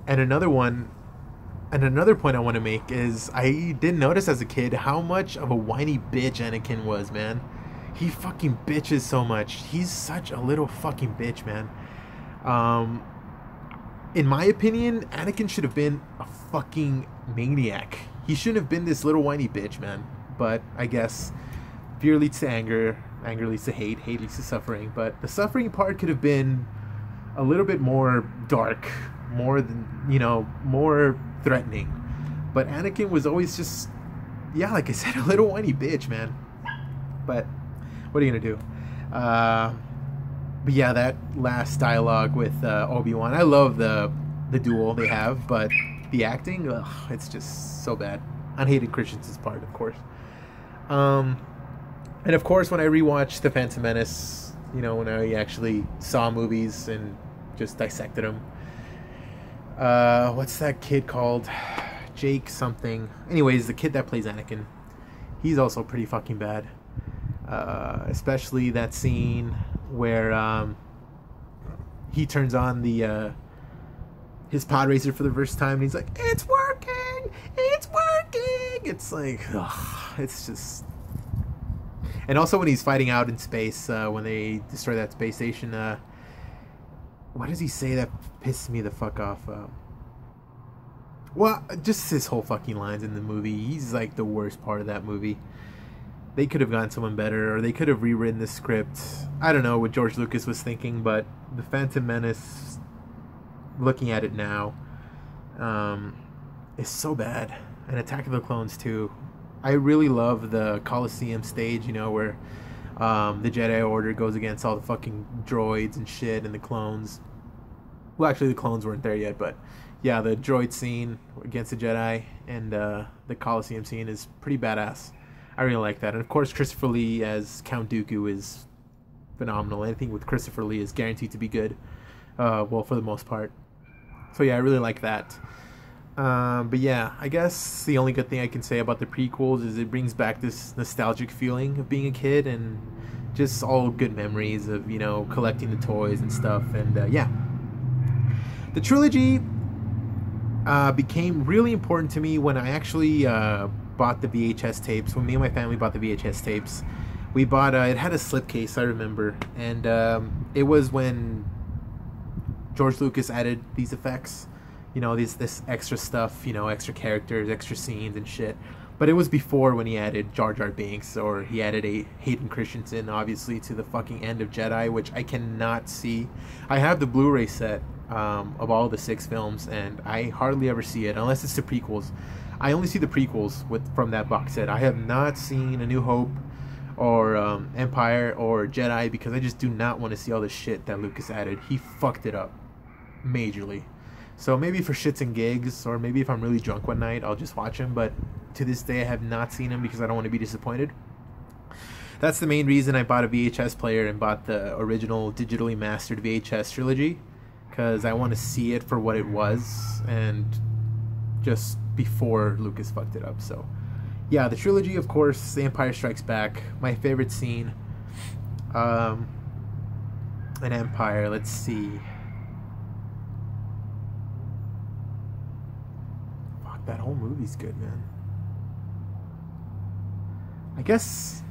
another point I want to make is I didn't notice as a kid how much of a whiny bitch Anakin was, man. He fucking bitches so much. He's such a little fucking bitch, man. In my opinion, Anakin should have been a fucking maniac. He shouldn't have been this little whiny bitch, man. But I guess fear leads to anger, anger leads to hate, hate leads to suffering. But the suffering part could have been a little bit more dark, more than, you know, more threatening. But Anakin was always just, yeah, like I said, a little whiny bitch, man. But what are you gonna do? But yeah, that last dialogue with Obi-Wan, I love the duel they have, but the acting, ugh, it's just so bad. On Hayden Christensen's part, of course. And of course, when I rewatched The Phantom Menace, you know, when I actually saw movies and just dissected them. What's that kid called? Jake something. Anyways, the kid that plays Anakin, he's also pretty fucking bad. Especially that scene where he turns on the his pod racer for the first time and he's like, it's working, it's working. It's like, ugh, it's just. And also when he's fighting out in space, when they destroy that space station, what does he say that pisses me the fuck off? Well, just his whole fucking lines in the movie. He's like the worst part of that movie. They could have gotten someone better, or they could have rewritten the script. I don't know what George Lucas was thinking, but The Phantom Menace, looking at it now, is so bad. And Attack of the Clones too. I really love the Coliseum stage, you know, where the Jedi Order goes against all the fucking droids and shit and the clones. Well, actually, the clones weren't there yet, but yeah, the droid scene against the Jedi and the Coliseum scene is pretty badass. I really like that. And of course, Christopher Lee as Count Dooku is phenomenal. Anything with Christopher Lee is guaranteed to be good. Well, for the most part. So yeah, I really like that. But yeah, I guess the only good thing I can say about the prequels is it brings back this nostalgic feeling of being a kid and just all good memories of, you know, collecting the toys and stuff. And yeah, the trilogy became really important to me when I actually bought the VHS tapes. When me and my family bought the VHS tapes, we bought it had a slipcase, I remember, and it was when George Lucas added these effects, you know, this extra stuff, you know, extra characters, extra scenes and shit. But it was before when he added Jar Jar Binks, or he added a Hayden Christensen, obviously, to the fucking end of Jedi, which I cannot see. I have the Blu-ray set of all the 6 films, and I hardly ever see it, unless it's the prequels. I only see the prequels from that box set. I have not seen A New Hope, or Empire, or Jedi, because I just do not want to see all the shit that Lucas added. He fucked it up majorly. So maybe for shits and gigs, or maybe if I'm really drunk one night, I'll just watch him. But to this day, I have not seen him because I don't want to be disappointed. That's the main reason I bought a VHS player and bought the original digitally mastered VHS trilogy, because I want to see it for what it was, and just before Lucas fucked it up. So yeah, the trilogy, of course, The Empire Strikes Back, my favorite scene. An Empire, let's see. Fuck, that whole movie's good, man. I guess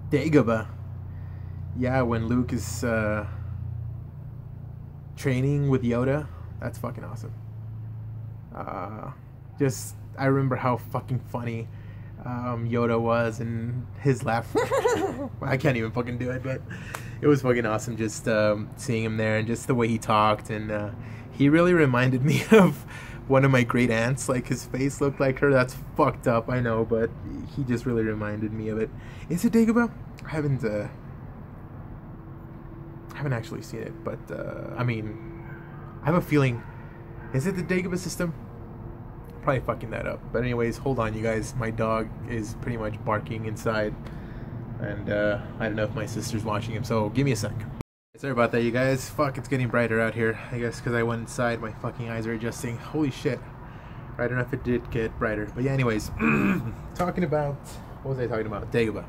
Dagobah. Yeah, when Luke is training with Yoda, that's fucking awesome. Just, I remember how fucking funny Yoda was, and his laugh. I can't even fucking do it, but it was fucking awesome just seeing him there, and just the way he talked. And he really reminded me of one of my great aunts. Like, his face looked like her. That's fucked up, I know, but he just really reminded me of it. Is it Dagobah? I haven't actually seen it, but I mean, I have a feeling. Is it the Dagobah system? Probably fucking that up. But anyways, hold on, you guys. My dog is pretty much barking inside, and I don't know if my sister's watching him, so give me a sec. Sorry about that, you guys. Fuck, it's getting brighter out here. I guess because I went inside, my fucking eyes are adjusting. Holy shit. I don't know if it did get brighter. But yeah, anyways. Talking about... What was I talking about? Dagobah.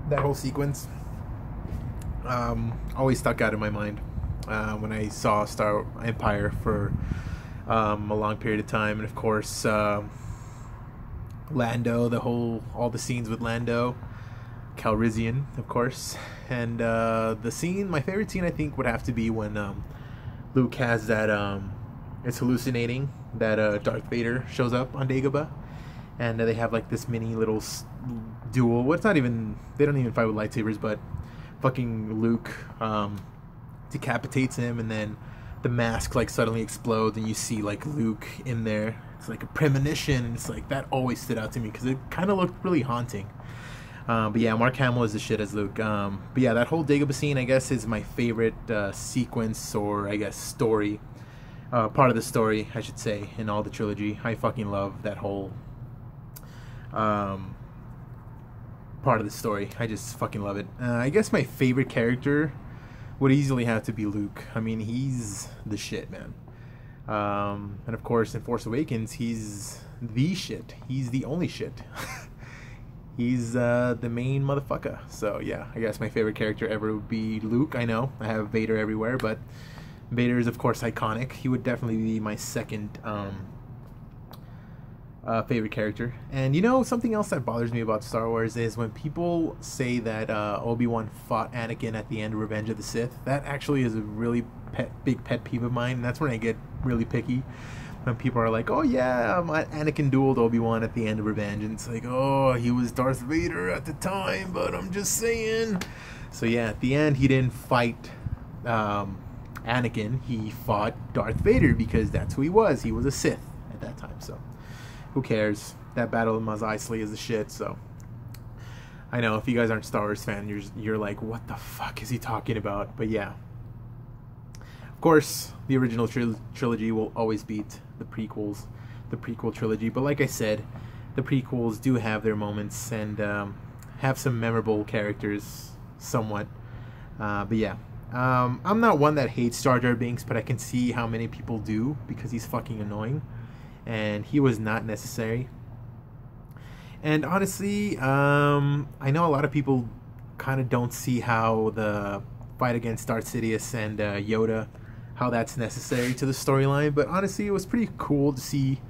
That whole sequence always stuck out in my mind when I saw Star Empire for a long period of time. And of course, Lando, all the scenes with Lando, Calrissian, of course. And the scene, my favorite scene, I think, would have to be when Luke has that, it's hallucinating that Darth Vader shows up on Dagobah, and they have like this mini little duel. Well, it's not even, they don't even fight with lightsabers, but fucking Luke decapitates him, and then the mask like suddenly explodes, and you see like Luke in there. It's like a premonition, and it's like, that always stood out to me because it kind of looked really haunting. But yeah, Mark Hamill is the shit as Luke. But yeah, that whole Dagobah scene, I guess, is my favorite sequence, or I guess story, part of the story, I should say, in all the trilogy. I fucking love that whole part of the story. I just fucking love it. I guess my favorite character would easily have to be Luke. I mean, he's the shit, man. And of course, in Force Awakens, he's the shit. He's the only shit. He's the main motherfucker. So yeah, I guess my favorite character ever would be Luke. I know I have Vader everywhere, but Vader is of course iconic. He would definitely be my second favorite character. And you know, something else that bothers me about Star Wars is when people say that Obi-Wan fought Anakin at the end of Revenge of the Sith. That actually is a really big pet peeve of mine, and that's when I get really picky. When people are like, oh yeah, Anakin dueled Obi-Wan at the end of Revenge, and it's like, oh, he was Darth Vader at the time, but I'm just saying. So yeah, at the end, he didn't fight Anakin, he fought Darth Vader, because that's who he was. He was a Sith at that time, so who cares? That battle of Mos Eisley is the shit. So I know if you guys aren't Star Wars fans, you're like, what the fuck is he talking about? But yeah, of course, the original trilogy will always beat the prequels, the prequel trilogy. But like I said, the prequels do have their moments and have some memorable characters, somewhat. But yeah, I'm not one that hates Jar Jar Binks, but I can see how many people do, because he's fucking annoying, and he was not necessary. And honestly, I know a lot of people kind of don't see how the fight against Darth Sidious and Yoda, how that's necessary to the storyline, but honestly, it was pretty cool to see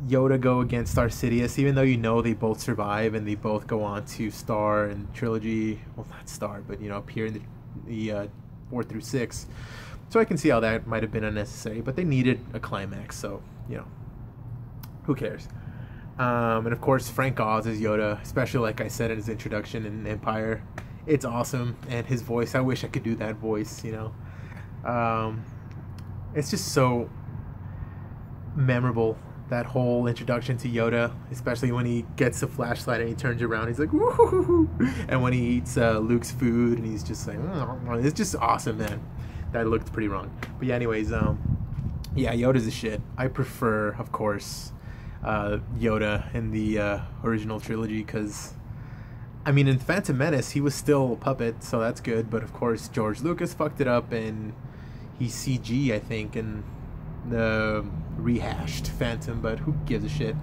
Yoda go against Darth Sidious, even though you know they both survive and they both go on to star in trilogy, well, not star, but you know, appear in the the 4 through 6. So I can see how that might have been unnecessary, but they needed a climax, so, you know, who cares? And of course, Frank Oz is Yoda, especially like I said in his introduction in Empire. It's awesome, and his voice, I wish I could do that voice, you know. It's just so memorable, that whole introduction to Yoda, especially when he gets the flashlight and he turns around, he's like, woo-hoo-hoo-hoo. And when he eats Luke's food, and he's just like, it's just awesome, man. That looked pretty wrong. But yeah, anyways, yeah, Yoda's the shit. I prefer, of course, Yoda in the original trilogy, because, I mean, in Phantom Menace, he was still a puppet, so that's good, but of course, George Lucas fucked it up, and he's CG, I think, and the rehashed Phantom, but who gives a shit?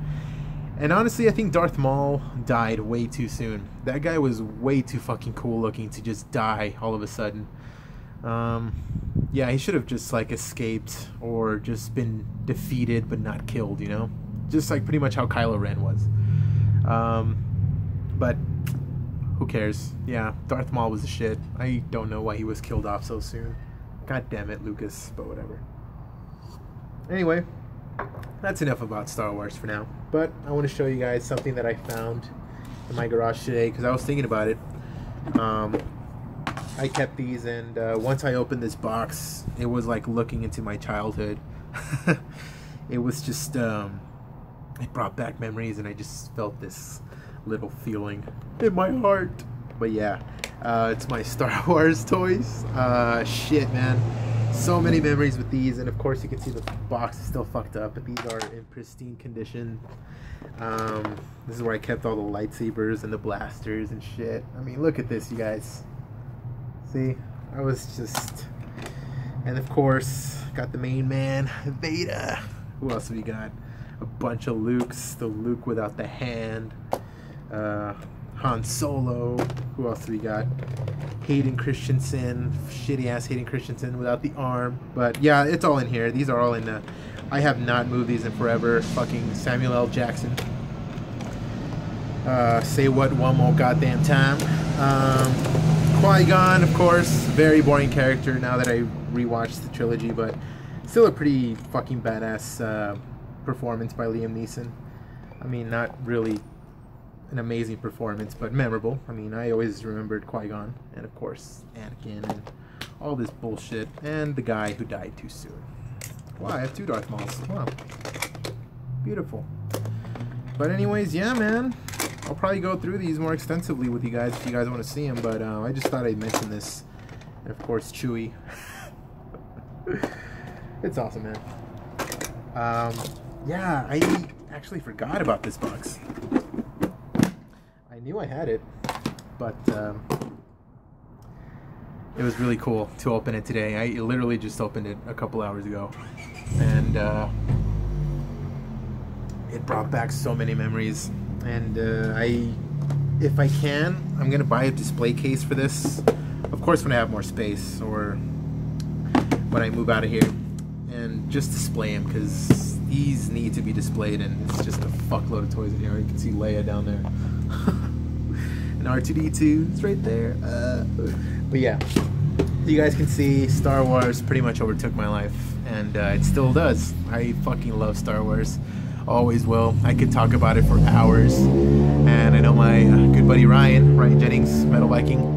And honestly, I think Darth Maul died way too soon. That guy was way too fucking cool looking to just die all of a sudden. Yeah, he should have just like escaped or just been defeated but not killed, you know? Just like pretty much how Kylo Ren was. But who cares? Yeah, Darth Maul was the shit. I don't know why he was killed off so soon. God damn it, Lucas, but whatever. Anyway, that's enough about Star Wars for now. But I want to show you guys something that I found in my garage today, because I was thinking about it. I kept these, and once I opened this box, it was like looking into my childhood. It was just, it brought back memories, and I just felt this little feeling in my heart. But yeah, it's my Star Wars toys. Shit, man. So many memories with these, and of course you can see the box is still fucked up, but these are in pristine condition. This is where I kept all the lightsabers and the blasters and shit. I mean, look at this, you guys. See, I was just... And of course, got the main man, Vader. Who else have we got? A bunch of Lukes, the Luke without the hand. Han Solo. Who else do we got? Hayden Christensen, shitty ass Hayden Christensen without the arm. But yeah, it's all in here. These are all in the... I have not moved these in forever. Fucking Samuel L. Jackson. Say what one more goddamn time. Qui-Gon, of course. Very boring character now that I rewatched the trilogy, but still a pretty fucking badass performance by Liam Neeson. I mean, not really an amazing performance, but memorable. I mean, I always remembered Qui-Gon, and of course Anakin, and all this bullshit, and the guy who died too soon. Wow, I have 2 Darth Mauls. Wow, beautiful. But anyways, yeah, man, I'll probably go through these more extensively with you guys if you guys want to see them, but I just thought I'd mention this. And of course, Chewie. It's awesome, man. Yeah, I actually forgot about this box. I knew I had it, but it was really cool to open it today. I literally just opened it a couple hours ago, and it brought back so many memories. And if I can, I'm gonna buy a display case for this. Of course, when I have more space, or when I move out of here, and just display them, because these need to be displayed, and it's just a fuckload of toys in here. You can see Leia down there. And R2-D2 is right there. But yeah, you guys can see Star Wars pretty much overtook my life, and it still does. I fucking love Star Wars. Always will. I could talk about it for hours. And I know my good buddy Ryan Jennings, Metal Viking,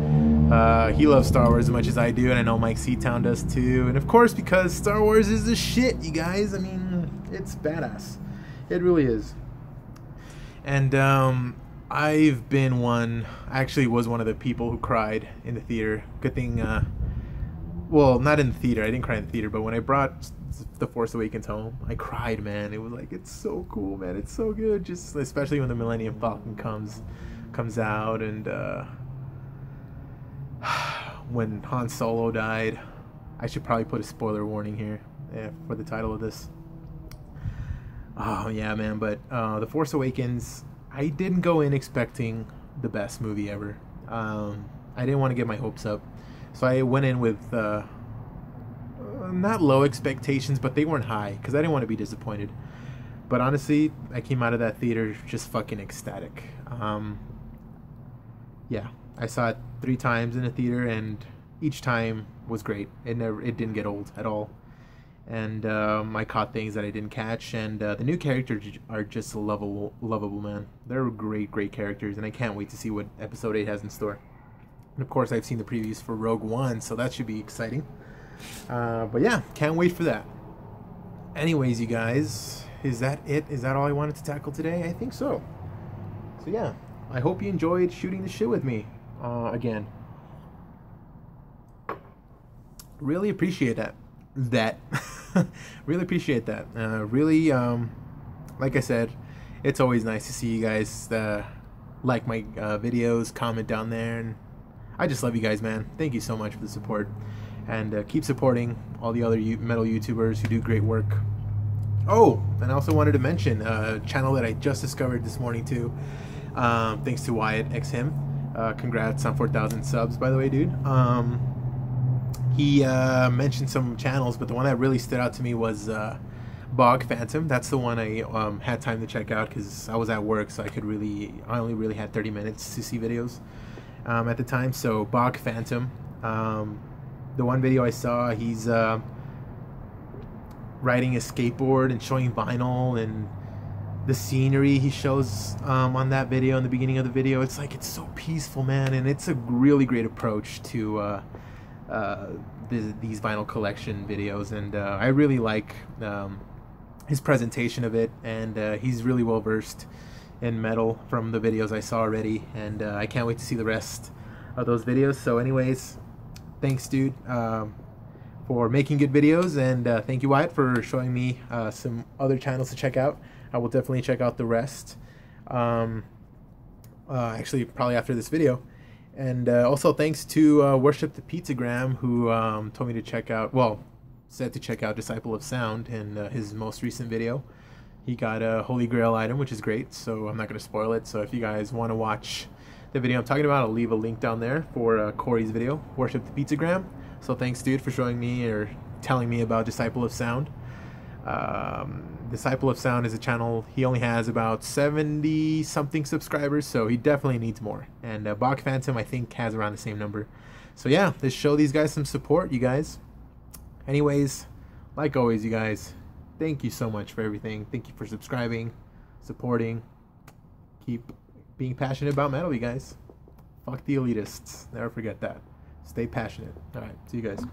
he loves Star Wars as much as I do, and I know Myke C-Town does too. And of course, because Star Wars is the shit, you guys. I mean, it's badass. It really is. And I've been one, I actually was one of the people who cried in the theater. Good thing, well, not in the theater, I didn't cry in the theater, but when I brought The Force Awakens home, I cried, man. It was like, it's so cool, man. It's so good. Just especially when the Millennium Falcon comes out, and when Han Solo died. I should probably put a spoiler warning here for the title of this. Oh yeah, man. But The Force Awakens, I didn't go in expecting the best movie ever. I didn't want to get my hopes up, so I went in with not low expectations, but they weren't high, because I didn't want to be disappointed. But honestly, I came out of that theater just fucking ecstatic. Yeah, I saw it 3 times in the theater, and each time was great. It didn't get old at all. And I caught things that I didn't catch, and the new characters are just lovable, man. They're great characters, and I can't wait to see what episode 8 has in store. And of course, I've seen the previews for Rogue One, so that should be exciting. But yeah, can't wait for that. Anyways, you guys, is that it? Is that all I wanted to tackle today? I think so. So yeah, I hope you enjoyed shooting the shit with me again. Really appreciate that. Really appreciate that. Really, like I said, it's always nice to see you guys like my videos, comment down there, and I just love you guys, man. Thank you so much for the support, and keep supporting all the other metal YouTubers who do great work. Oh, and I also wanted to mention a channel that I just discovered this morning too, thanks to Wyattxhim. Congrats on 4,000 subs, by the way, dude. He mentioned some channels, but the one that really stood out to me was Bog Phantom. That's the one I had time to check out because I was at work, so I only really had 30 minutes to see videos at the time. So Bog Phantom, the one video I saw, he's riding a skateboard and showing vinyl, and the scenery he shows on that video in the beginning of the video, it's so peaceful, man, and it's a really great approach to these vinyl collection videos, and I really like his presentation of it, and he's really well versed in metal from the videos I saw already, and I can't wait to see the rest of those videos. So anyways, thanks, dude, for making good videos, and thank you, Wyatt, for showing me some other channels to check out. I will definitely check out the rest, actually probably after this video. And also thanks to Worship the Pizzagram, who told me to check out, said to check out Disciple of Sound in his most recent video. He got a Holy Grail item, which is great, so I'm not going to spoil it. So if you guys want to watch the video I'm talking about, I'll leave a link down there for Corey's video, Worship the Pizzagram. So thanks, dude, for showing me or telling me about Disciple of Sound. Disciple of Sound is a channel, he only has about 70 something subscribers, so he definitely needs more. And Bog Phantom, I think, has around the same number. So yeah, let's show these guys some support, you guys. Anyways, like always, you guys, thank you so much for everything. Thank you for subscribing, supporting. Keep being passionate about metal, you guys. Fuck the elitists, never forget that. Stay passionate. Alright, see you guys.